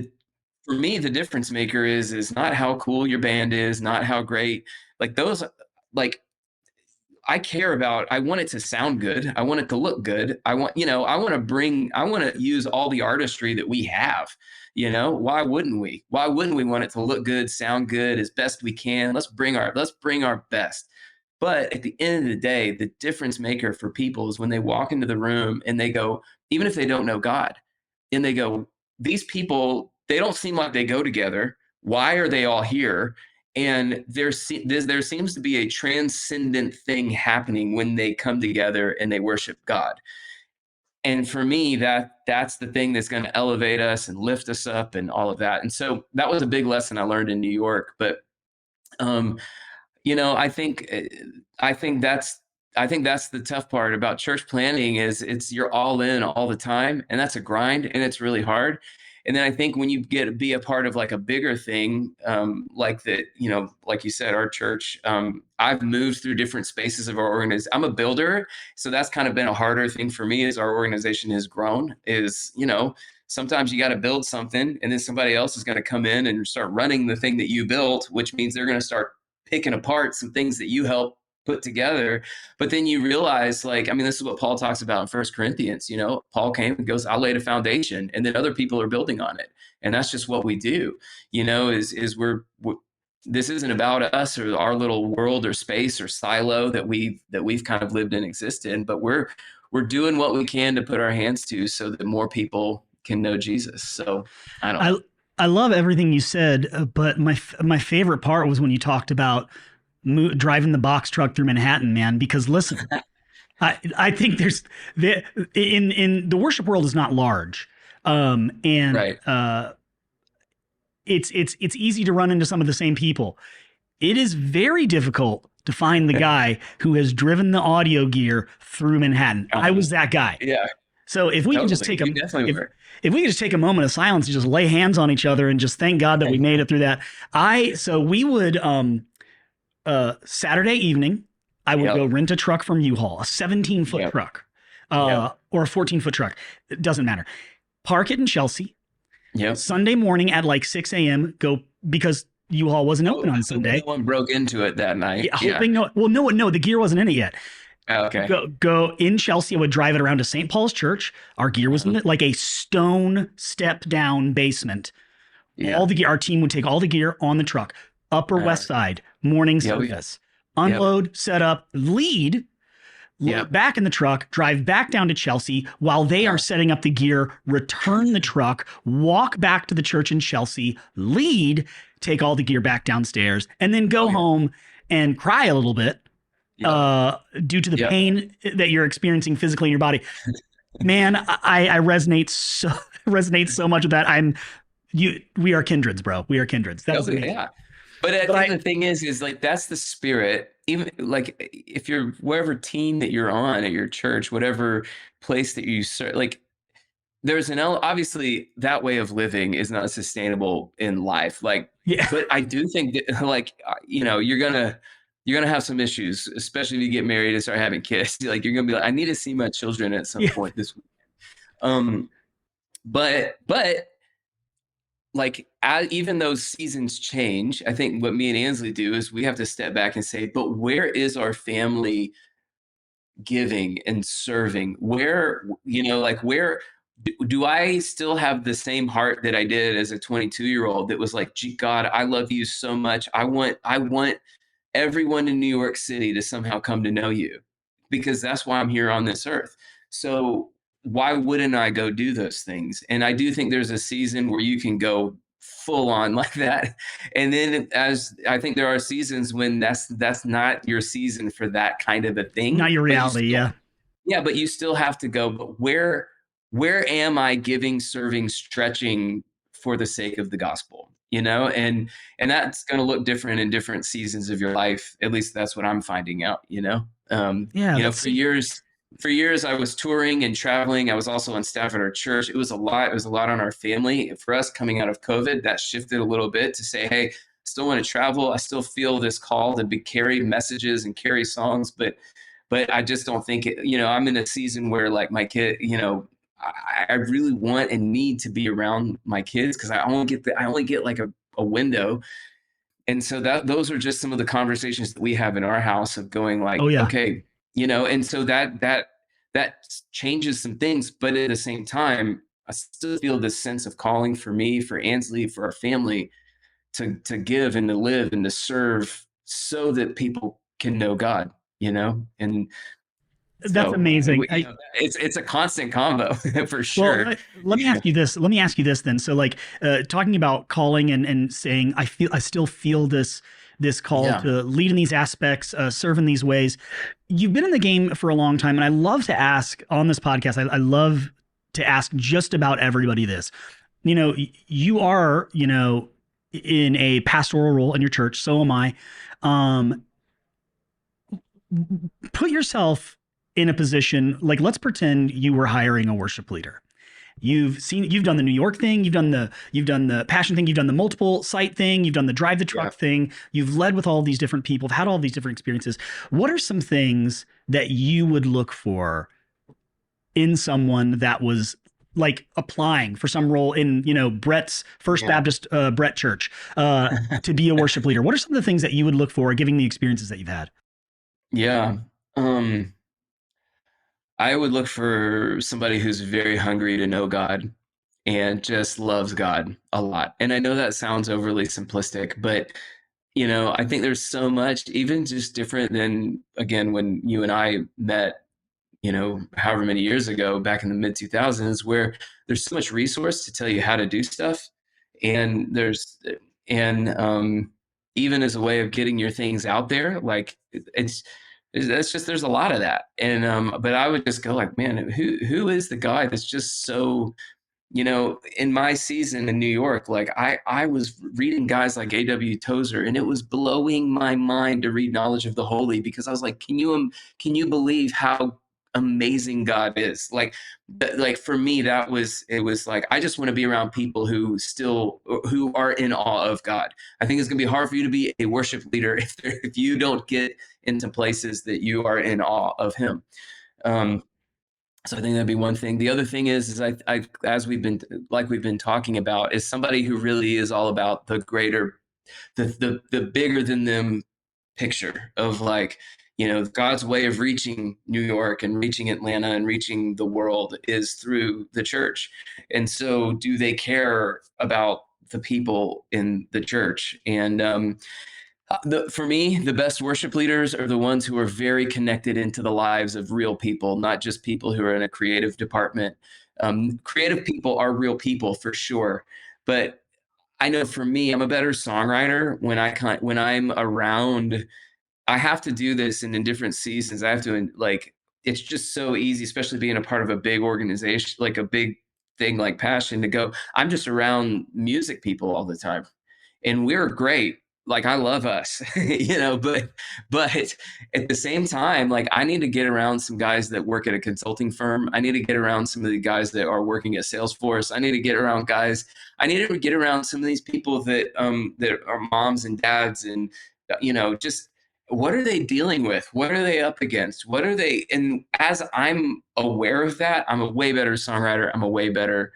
for me, the difference maker is not how cool your band is, not how great, like those, like I want it to sound good. I want it to look good. I want to use all the artistry that we have. Why wouldn't we? Why wouldn't we want it to look good, sound good as best we can? Let's bring our best. But at the end of the day, the difference maker for people is when they walk into the room and they go, even if they don't know God, and they go, these people, they don't seem like they go together. Why are they all here? And there seems to be a transcendent thing happening when they come together and they worship God. And for me, that's the thing that's going to elevate us and lift us up and all of that. And so that was a big lesson I learned in New York. But, I think that's the tough part about church planning is you're all in all the time, and that's a grind and it's really hard. And then I think when you get to be a part of like a bigger thing, like that, like you said, our church, I've moved through different spaces of our organization. I'm a builder. So that's kind of been a harder thing for me as our organization has grown sometimes you got to build something and then somebody else is going to come in and start running the thing that you built, which means they're going to start picking apart some things that you helped put together. But then you realize, this is what Paul talks about in 1 Corinthians. Paul came and goes, I laid a foundation and then other people are building on it. And that's just what we do, this isn't about us or our little world or space or silo that we've kind of lived and exist in, but we're doing what we can to put our hands to so that more people can know Jesus. So I love everything you said, but my favorite part was when you talked about driving the box truck through Manhattan, man, because listen, I think in the worship world is not large. Right. It's easy to run into some of the same people. It is very difficult to find the guy who has driven the audio gear through Manhattan. I was that guy. Yeah. So if we can just take if we could just take a moment of silence and just lay hands on each other and just thank God that we made it through that. So we would, Saturday evening, I would go rent a truck from U-Haul, a 17-foot truck, or a 14-foot truck. It doesn't matter. Park it in Chelsea. Yep. Sunday morning at like 6 a.m. go, because U-Haul wasn't open on Sunday. No one broke into it that night. Hoping no, the gear wasn't in it yet. Okay. Go in Chelsea. I would drive it around to St. Paul's Church. Our gear was in it, like a stone step down basement. Yeah. Our team would take all the gear on the truck, Upper Uh, West Side, morning yeah. Oh, yeah. service, Yep. unload, set up, load Yep. back in the truck, drive back down to Chelsea while they are setting up the gear, return the truck, walk back to the church in Chelsea, lead, take all the gear back downstairs, and then go Oh, yeah. home and cry a little bit Yep. due to the Yep. pain that you're experiencing physically in your body. Man, I resonate so resonate so much with that. We are kindreds, bro. We are kindreds. That is Oh, amazing. yeah. But I But think I the thing is like that's the spirit. Even like if you're whatever team that you're on at your church, whatever place that you serve, like there's obviously that way of living is not sustainable in life. Like, yeah. but I do think that like you're gonna have some issues, especially if you get married and start having kids. Like you're gonna be like, I need to see my children at some Yeah. point this week. Um, but like even those seasons change. I think what me and Ansley do is we have to step back and say, but where is our family giving and serving? Where, like where do I still have the same heart that I did as a 22-year-old that was like, gee, God, I love you so much. I want everyone in New York City to somehow come to know you because that's why I'm here on this earth. So why wouldn't I go do those things? And I do think there's a season where you can go full on like that. And then as I think there are seasons when that's not your season for that kind of a thing, Not your but reality, yeah. but you still have to go, but where am I giving, serving, stretching for the sake of the gospel? And that's going to look different in different seasons of your life. At least that's what I'm finding out. Yeah, For years I was touring and traveling. I was also on staff at our church. It was a lot. It was a lot on our family. For us coming out of COVID, that shifted a little bit to say, hey, I still want to travel. I still feel this call to carry messages and carry songs, but I just don't think I'm in a season where like my kid, I really want and need to be around my kids because I only get like a window. And so those are just some of the conversations that we have in our house of going oh like, yeah. okay, and so that changes some things, but at the same time, I still feel this sense of calling for me, for Ansley, for our family to give and to live and to serve so that people can know God. And That's so amazing. it's a constant combo for Well, sure. let me ask you this. Let me ask you this then. So, like, talking about calling and saying, I still feel this call Yeah. to lead in these aspects, serve in these ways. You've been in the game for a long time, and I love to ask on this podcast. I love to ask just about everybody this. You are, in a pastoral role in your church. So am I. Um, Put yourself in a position like, let's pretend you were hiring a worship leader. You've done the New York thing, you've done the passion thing, you've done the multiple site thing, you've done the drive the truck thing, you've led with all these different people, had all these different experiences. What are some things that you would look for in someone that was like applying for some role in, Brett's First Baptist Brett Church to be a worship leader? What are some of the things that you would look for, given the experiences that you've had? Yeah. I would look for somebody who's very hungry to know God and just loves God a lot. And I know that sounds overly simplistic, but I think there's so much, even just different than again when you and I met, however many years ago, back in the mid 2000s, where there's so much resource to tell you how to do stuff, and even as a way of getting your things out there, like it's just there's a lot of that. And but I would just go like, man, who is the guy that's just so, in my season in New York, like I was reading guys like A.W. Tozer, and it was blowing my mind to read Knowledge of the Holy, because I was like, can you believe how amazing God is? Like for me, it was like, I just want to be around people who are in awe of God. I think it's gonna be hard for you to be a worship leader if you don't get into places that you are in awe of Him. So I think that'd be one thing. The other thing is as we've been talking about, is somebody who really is all about the greater, the bigger than them picture of like, God's way of reaching New York and reaching Atlanta and reaching the world is through the church. And so do they care about the people in the church. And for me, the best worship leaders are the ones who are very connected into the lives of real people, not just people who are in a creative department. Creative people are real people for sure, but I know for me, I'm a better songwriter when I'm around. I have to do this in different seasons. I have to like, it's just so easy, especially being a part of a big organization, like a big thing like Passion, to go. I'm just around music people all the time, and we're great. Like I love us, but at the same time, like I need to get around some guys that work at a consulting firm. I need to get around some of the guys that are working at Salesforce. I need to get around guys. I need to get around some of these people that are moms and dads, and just what are they dealing with? What are they up against? What are they? And as I'm aware of that, I'm a way better songwriter. I'm a way better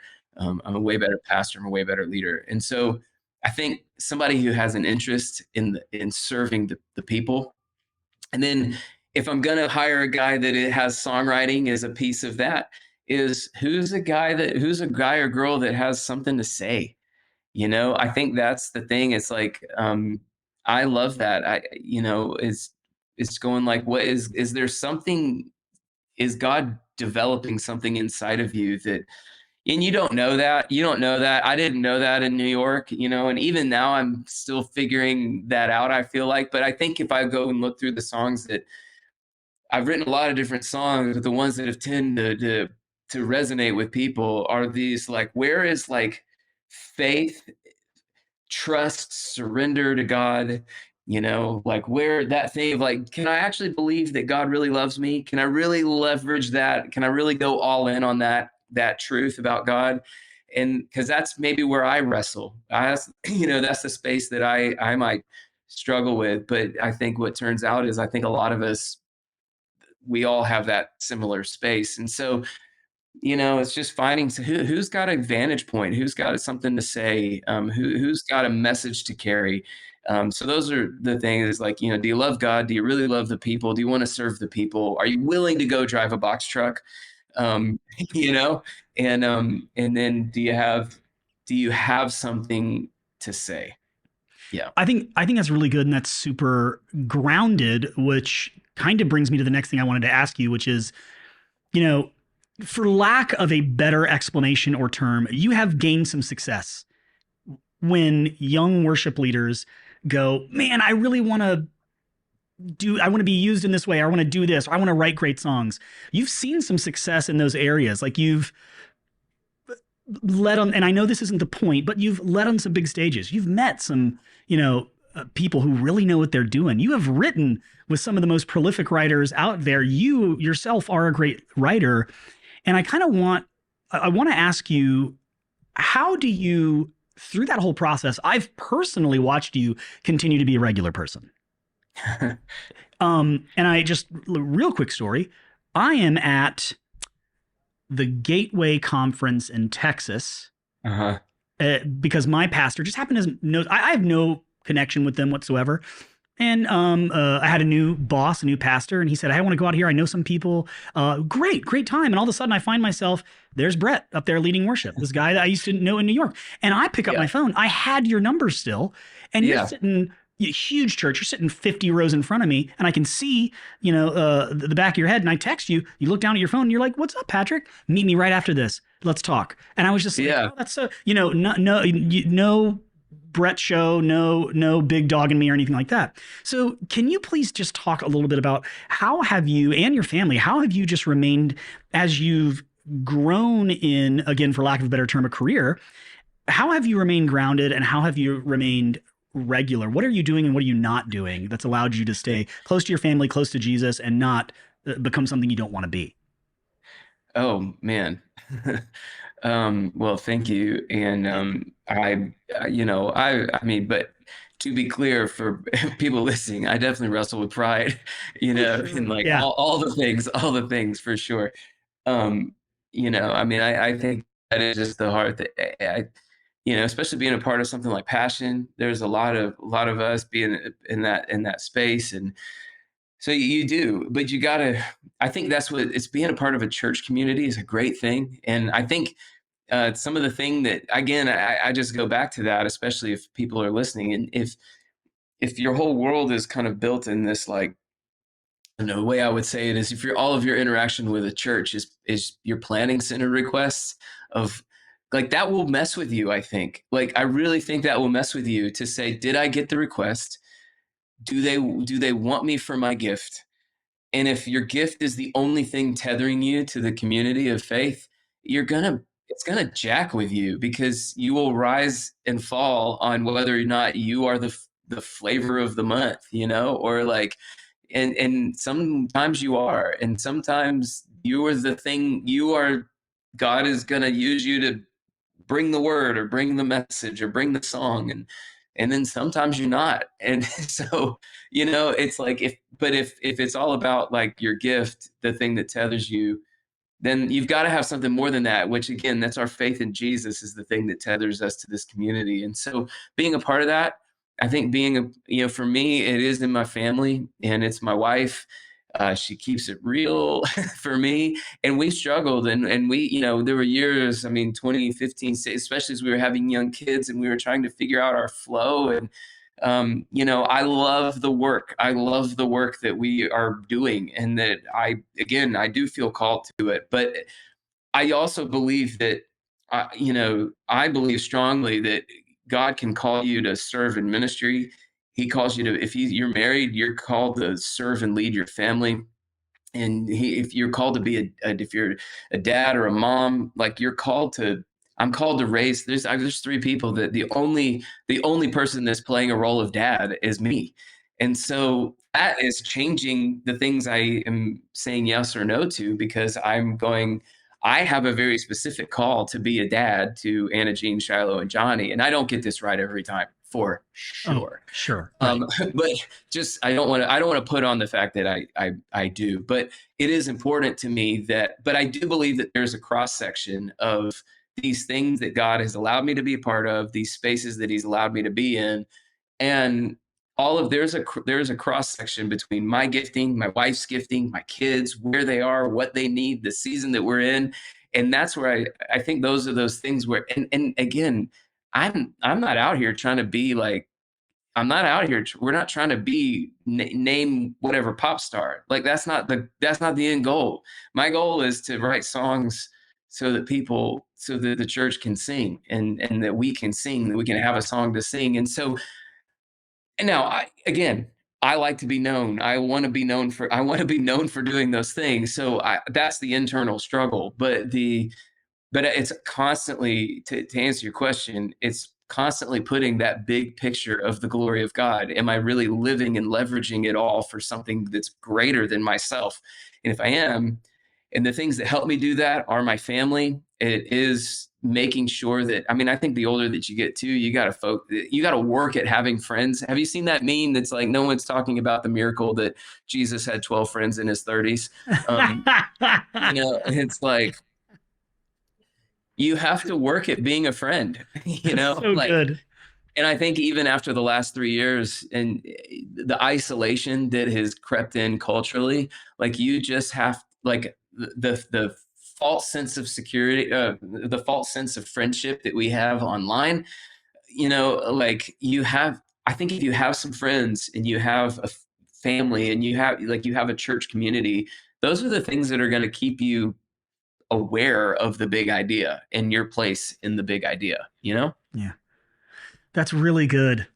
pastor. I'm a way better leader. And so I think somebody who has an interest in serving the people. And then if I'm going to hire a guy that it has songwriting as a piece of that, is who's a guy or girl that has something to say. I think that's the thing. It's like, I love that. It's going like, is there something, is God developing something inside of you that, and you don't know that. You don't know that. I didn't know that in New York, and even now I'm still figuring that out, I feel like. But I think if I go and look through the songs that I've written, a lot of different songs, but the ones that have tended to resonate with people are these, like, where is like faith, trust, surrender to God, like where that thing of like, can I actually believe that God really loves me? Can I really leverage that? Can I really go all in on that truth about God? And because that's maybe where I wrestle. That's the space that I might struggle with. But I think what turns out is I think a lot of us, we all have that similar space. And so it's just finding who's got a vantage point, who's got something to say, who's got a message to carry. So those are the things, like, do you love God? Do you really love the people? Do you want to serve the people? Are you willing to go drive a box truck? um, you know, and then do you have something to say? Yeah. I think that's really good, and that's super grounded, which kind of brings me to the next thing I wanted to ask you, which is, for lack of a better explanation or term, you have gained some success when young worship leaders go, man, I really want to be used in this way. I want to do this. Or I want to write great songs. You've seen some success in those areas. Like you've led on, and I know this isn't the point, but you've led on some big stages. You've met some, people who really know what they're doing. You have written with some of the most prolific writers out there. You yourself are a great writer. And I want to ask you, how do you, through that whole process, I've personally watched you continue to be a regular person. And I just, real quick story. I am at the Gateway Conference in Texas because my pastor just happened to know, I have no connection with them whatsoever. And I had a new boss, a new pastor, and he said, "Hey, I want to go out here. I know some people. Great time." And all of a sudden I find myself, there's Brett up there leading worship, this guy that I used to know in New York. And I pick up my phone. I had your number still. And you're sitting, huge church, you're sitting 50 rows in front of me, and I can see, the back of your head. And I text you, you look down at your phone and you're like, "What's up, Patrick? Meet me right after this. Let's talk." And I was just like, "Oh, that's so, no Brett show, no big dog in me or anything like that." So can you please just talk a little bit about how have you and your family, how have you just remained, as you've grown in, again, for lack of a better term, a career, how have you remained grounded and how have you remained regular? What are you doing and what are you not doing that's allowed you to stay close to your family, close to Jesus, and not become something you don't want to be? Oh man. Well, thank you. And I mean, but to be clear for people listening, I definitely wrestle with pride, and like Yeah. all the things for sure. I mean, I think that is just the heart that especially being a part of something like Passion. There's a lot of us being in that space, and so you do, but I think that's what it's, being a part of a church community is a great thing. And I think some of the thing that, again, I just go back to that, especially if people are listening, and if your whole world is kind of built in this, like, the way I would say it is, if you're all of your interaction with a church is you're planning sinner requests of, like, that will mess with you. I think, like, I really think that will mess with you to say, did I get the request? Do they want me for my gift? And if your gift is the only thing tethering you to the community of faith, you're gonna it's gonna jack with you, because you will rise and fall on whether or not you are the flavor of the month, or like, and sometimes you are, and sometimes you are the thing you are. God is gonna use you to bring the word or bring the message or bring the song, and then sometimes you're not. And so, it's like, if it's all about, like, your gift, the thing that tethers you, then you've got to have something more than that, which, again, that's our faith in Jesus, is the thing that tethers us to this community. And so, being a part of that, I think, for me, it is in my family, and it's my wife. She keeps it real for me, and we struggled, and we, there were years, I mean, 2015, especially as we were having young kids and we were trying to figure out our flow. And I love the work. I love the work that we are doing, and that I do feel called to it. But I also believe that, I believe strongly that God can call you to serve in ministry. He calls you to, if you're married, you're called to serve and lead your family. And if you're called to be if you're a dad or a mom, like, I'm called to raise. There's three people that the only person that's playing a role of dad is me. And so that is changing the things I am saying yes or no to, because I have a very specific call to be a dad to Anna Jean, Shiloh, and Johnny. And I don't get this right every time, for Oh, sure. sure. Right. But just, I don't want to put on the fact that I do, but it is important to me but I do believe that there's a cross section of these things that God has allowed me to be a part of, these spaces that He's allowed me to be in, and there's a cross section between my gifting, my wife's gifting, my kids, where they are, what they need, the season that we're in. And that's where I think those are those things where, and again, I'm not out here trying to be like, I'm not out here. We're not trying to be name whatever pop star. Like, that's not the end goal. My goal is to write songs so that the church can sing, and that we can sing, that we can have a song to sing. And so, and now, I like to be known. I want to be known for doing those things. So that's the internal struggle. But it's constantly, to answer your question, it's constantly putting that big picture of the glory of God. Am I really living and leveraging it all for something that's greater than myself? And if I am, and the things that help me do that are my family, it is making sure that, I mean, I think the older that you get too, you got to work at having friends. Have you seen that meme that's like, no one's talking about the miracle that Jesus had 12 friends in his 30s? It's like, you have to work at being a friend, So like, good. and I think even after the last 3 years and the isolation that has crept in culturally, like, you just have, like, the false sense of security, the false sense of friendship that we have online, like, I think if you have some friends and you have a family and you have a church community, those are the things that are going to keep you aware of the big idea and your place in the big idea. Yeah. That's really good.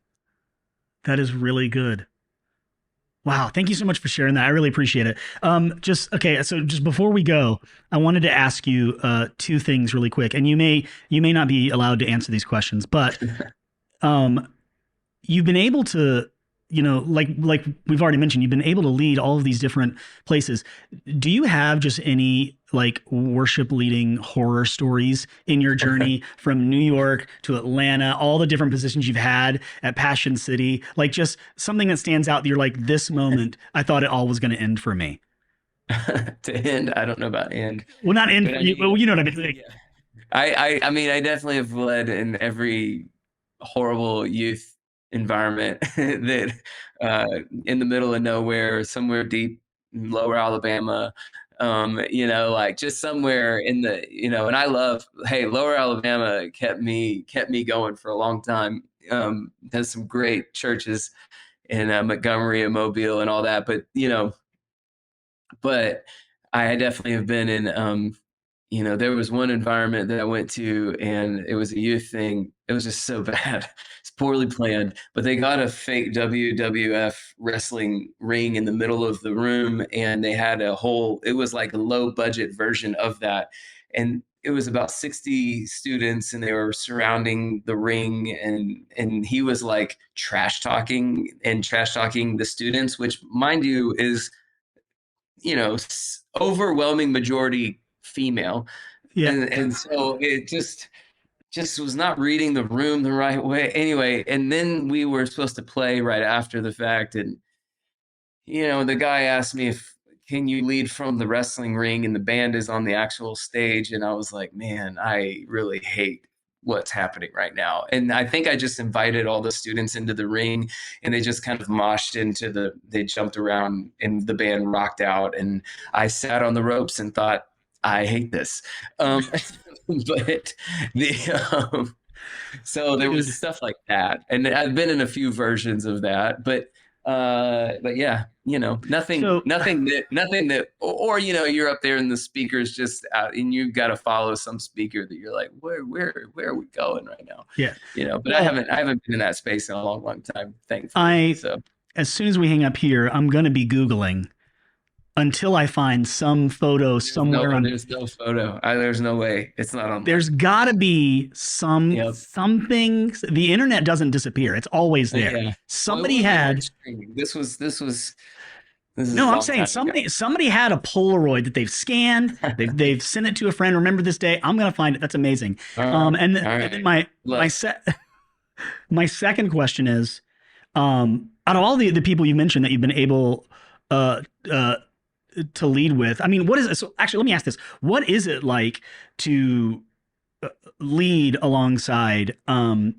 That is really good. Wow. Thank you so much for sharing that. I really appreciate it. So just before we go, I wanted to ask you two things really quick. And you may not be allowed to answer these questions, but um, you've been able to, like we've already mentioned, you've been able to lead all of these different places. Do you have just any, like, worship leading horror stories in your journey from New York to Atlanta, all the different positions you've had at Passion City, like, just something that stands out that you're like, this moment, I thought it all was going to end for me? To end, I don't know about end, Well, not end but for I you, mean, but you know what I mean? Like, yeah. I mean, I definitely have led in every horrible youth environment that, in the middle of nowhere, somewhere deep in lower Alabama, like just somewhere in the, and I love, hey, Lower Alabama kept me going for a long time. There's some great churches in Montgomery and Mobile and all that, but I definitely have been in, there was one environment that I went to and it was a youth thing. It was just so bad. It's poorly planned, but they got a fake WWF wrestling ring in the middle of the room and they had it was like a low budget version of that. And it was about 60 students and they were surrounding the ring and he was like trash talking the students, which mind you is overwhelming majority female. Yeah. And so it just was not reading the room the right way anyway. And then we were supposed to play right after the fact, and the guy asked me if can you lead from the wrestling ring, and the band is on the actual stage, and I was like, man, I really hate what's happening right now. And I think I just invited all the students into the ring and they just kind of moshed they jumped around and the band rocked out and I sat on the ropes and thought, I hate this. But so there was stuff like that. And I've been in a few versions of that, but yeah, nothing that, or you're up there and the speaker's just out and you've got to follow some speaker that you're like, where are we going right now? Yeah. But I haven't been in that space in a long time, thankfully. So as soon as we hang up here, I'm going to be Googling until I find some photo somewhere. There's no photo. There's no way it's not on. There's got to be something. The internet doesn't disappear; it's always there. Yeah. Somebody had. This was. No, I'm saying somebody had a Polaroid that they've scanned. they've sent it to a friend. Remember this day? I'm gonna find it. That's amazing. And then my second question is, out of all the people you mentioned that you've been able to lead with, I mean, what is it? So actually, let me ask this: what is it like to lead alongside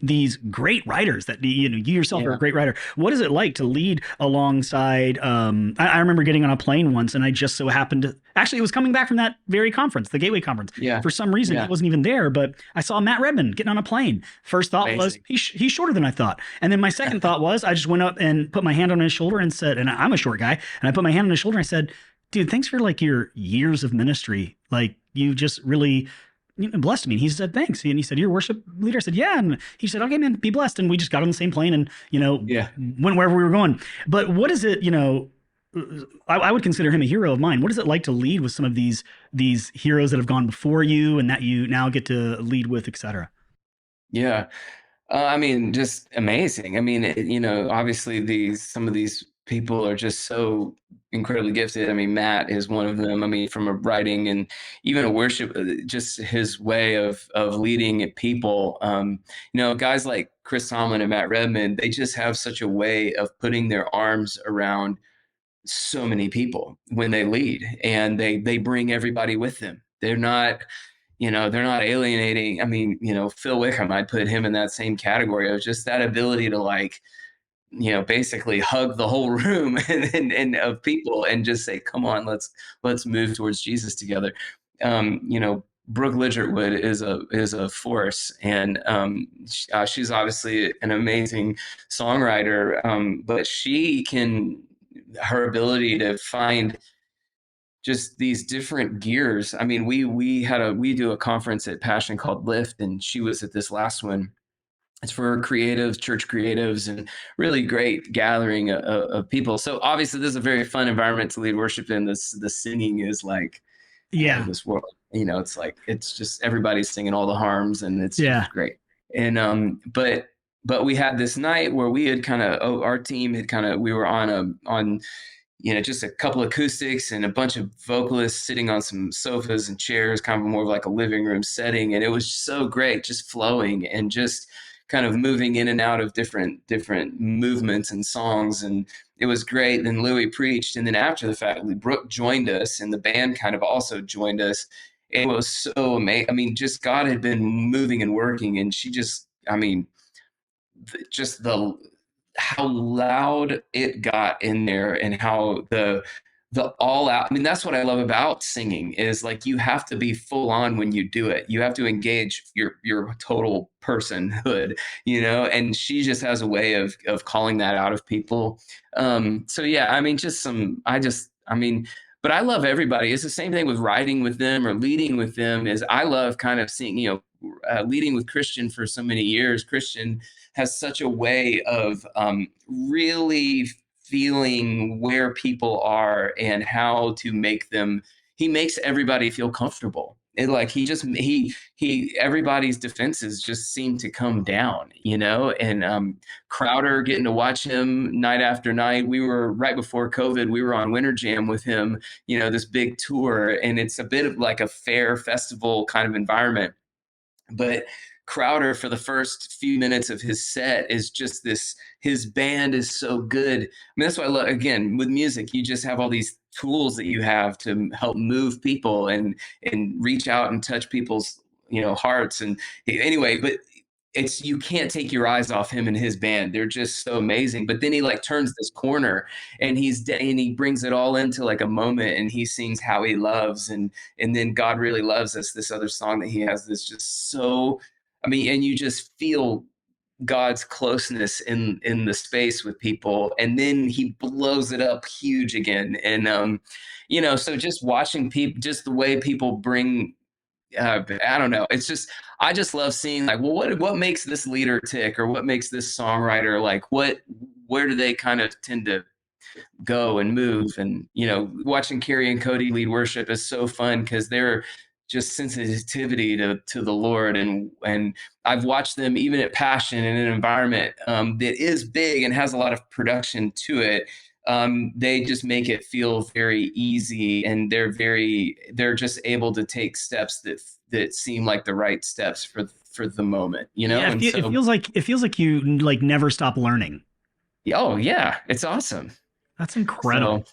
these great writers that you yourself are a great writer? What is it like to lead alongside? I remember getting on a plane once, and I just so happened to actually it was coming back from that very conference, the Gateway Conference. Yeah. For some reason, he wasn't even there, but I saw Matt Redman getting on a plane. First thought was he's shorter than I thought, and then my second thought was I just went up and put my hand on his shoulder and said, and I'm a short guy, and I put my hand on his shoulder and I said, dude, thanks for like your years of ministry. Like you just really blessed me. And he said, thanks. And he said, you're a worship leader. I said, yeah. And he said, okay, man, be blessed. And we just got on the same plane and, went wherever we were going. But what is it, I would consider him a hero of mine. What is it like to lead with some of these heroes that have gone before you and that you now get to lead with, et cetera? Yeah. I mean, just amazing. I mean, obviously some of these people are just so incredibly gifted. I mean, Matt is one of them. I mean, from a writing and even a worship, just his way of leading people. Guys like Chris Tomlin and Matt Redman, they just have such a way of putting their arms around so many people when they lead, and they bring everybody with them. They're not alienating. I mean, Phil Wickham, I'd put him in that same category of just that ability to basically hug the whole room and of people and just say, come on, let's move towards Jesus together. Brooke Lidgertwood is a force, and she's obviously an amazing songwriter, but her ability to find just these different gears. I mean, we do a conference at Passion called Lift, and she was at this last one. It's for creatives, church creatives, and really great gathering of people. So obviously, this is a very fun environment to lead worship in. The singing is like, this world. It's like it's just everybody's singing all the harms, and it's just great. And but we had this night where we had our team had we were on just a couple acoustics and a bunch of vocalists sitting on some sofas and chairs, kind of more of like a living room setting, and it was so great, just flowing and just kind of moving in and out of different movements and songs. And it was great. Then Louis preached. And then after the fact, Brooke joined us and the band kind of also joined us. It was so amazing. I mean, just God had been moving and working. And she just, I mean, how loud it got in there and how the the all out. I mean, that's what I love about singing is like you have to be full on when you do it. You have to engage your total personhood, and she just has a way of calling that out of people. So yeah, I mean, but I love everybody. It's the same thing with writing with them or leading with them. Is I love kind of seeing, leading with Christian for so many years. Christian has such a way of really feeling where people are and how to make them. He makes everybody feel comfortable. It like he everybody's defenses just seem to come down, and Crowder, getting to watch him night after night. We were right before COVID, we were on Winter Jam with him, this big tour, and it's a bit of like a fair festival kind of environment. But Crowder, for the first few minutes of his set, is just this. His band is so good. I mean, that's why I love. Again, with music, you just have all these tools that you have to help move people and reach out and touch people's hearts. And anyway, but you can't take your eyes off him and his band. They're just so amazing. But then he like turns this corner and he brings it all into like a moment, and he sings How He Loves, and then God Really Loves Us, this other song that he has that's just so, I mean, and you just feel God's closeness in the space with people, and then he blows it up huge again. And so just watching people, just the way people bring, I don't know. It's just, I just love seeing like, well, what makes this leader tick, or what makes this songwriter, like where do they kind of tend to go and move? And, watching Carrie and Cody lead worship is so fun because they're just sensitivity to the Lord. And I've watched them even at Passion in an environment that is big and has a lot of production to it. They just make it feel very easy, and they're just able to take steps that seem like the right steps for the moment, Yeah, And it feels like you like never stop learning. Oh yeah, it's awesome. That's incredible. So,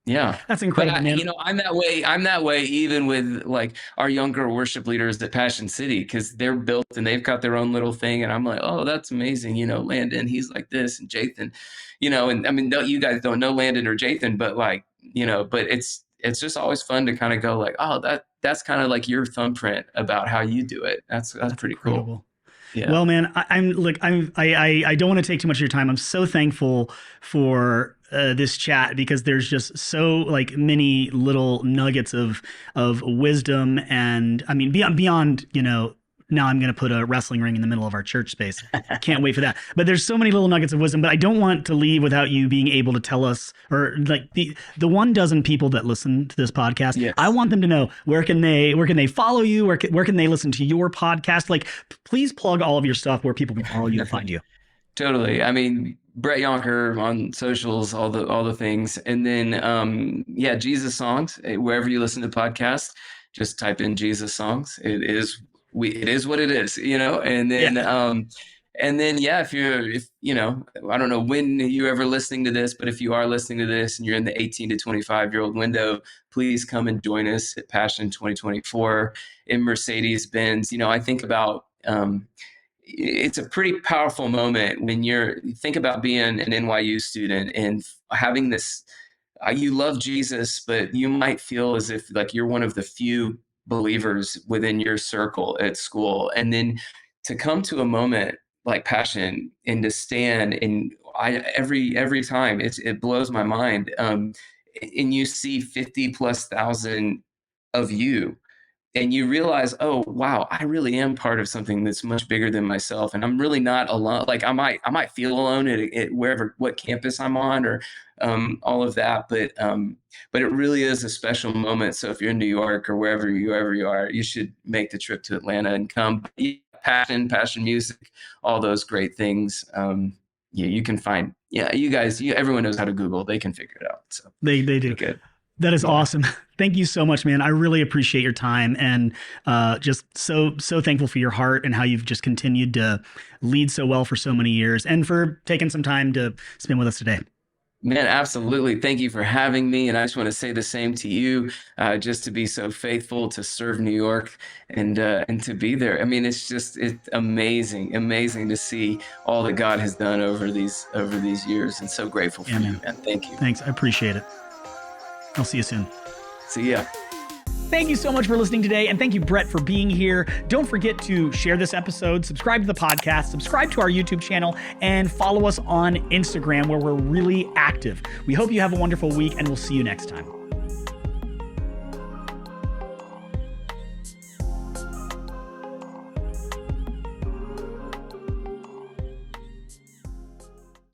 yeah, that's incredible, but man. I'm that way even with like our younger worship leaders at Passion City, because they're built and they've got their own little thing, and I'm like, oh, that's amazing. Landon, he's like this, and Jathan, and I mean, you guys don't know Landon or Jathan, but like, but it's just always fun to kind of go like, oh, that's kind of like your thumbprint about how you do it. That's pretty incredible. Cool. Yeah. Well, man, I don't want to take too much of your time. I'm so thankful for this chat, because there's just so like many little nuggets of wisdom, and I mean beyond now I'm going to put a wrestling ring in the middle of our church space. Can't wait for that. But there's so many little nuggets of wisdom, but I don't want to leave without you being able to tell us, or like the 1 dozen people that listen to this podcast. Yes. I want them to know where can they follow you? Where can they listen to your podcast? Like, please plug all of your stuff where people can follow you to find you. Totally. I mean, Brett Younker on socials, all the things. And then, Jesus Songs, wherever you listen to podcasts, just type in Jesus Songs. It is what it is, and then, if I don't know when you ever listening to this, but if you are listening to this and you're in the 18 to 25-year-old window, please come and join us at Passion 2024 in Mercedes-Benz. I think about, it's a pretty powerful moment when you think about being an NYU student and having this, you love Jesus, but you might feel as if like you're one of the few believers within your circle at school. And then to come to a moment like Passion and to stand, and every time it blows my mind. And you see 50,000+ of you, and you realize, oh wow, I really am part of something that's much bigger than myself, and I'm really not alone. Like I might feel alone at what campus I'm on, or all of that, but it really is a special moment. So if you're in New York or wherever you are, you should make the trip to Atlanta and come. Passion Music, all those great things. You can find. Yeah, you guys, everyone knows how to Google. They can figure it out. So they do. Good. That is awesome. Thank you so much, man. I really appreciate your time, and just so thankful for your heart and how you've just continued to lead so well for so many years, and for taking some time to spend with us today. Man, absolutely. Thank you for having me. And I just want to say the same to you, just to be so faithful to serve New York and to be there. I mean, it's amazing to see all that God has done over these years, and so grateful for you, man. Thank you. Thanks. I appreciate it. I'll see you soon. See ya. Thank you so much for listening today, and thank you, Brett, for being here. Don't forget to share this episode, subscribe to the podcast, subscribe to our YouTube channel, and follow us on Instagram, where we're really active. We hope you have a wonderful week, and we'll see you next time.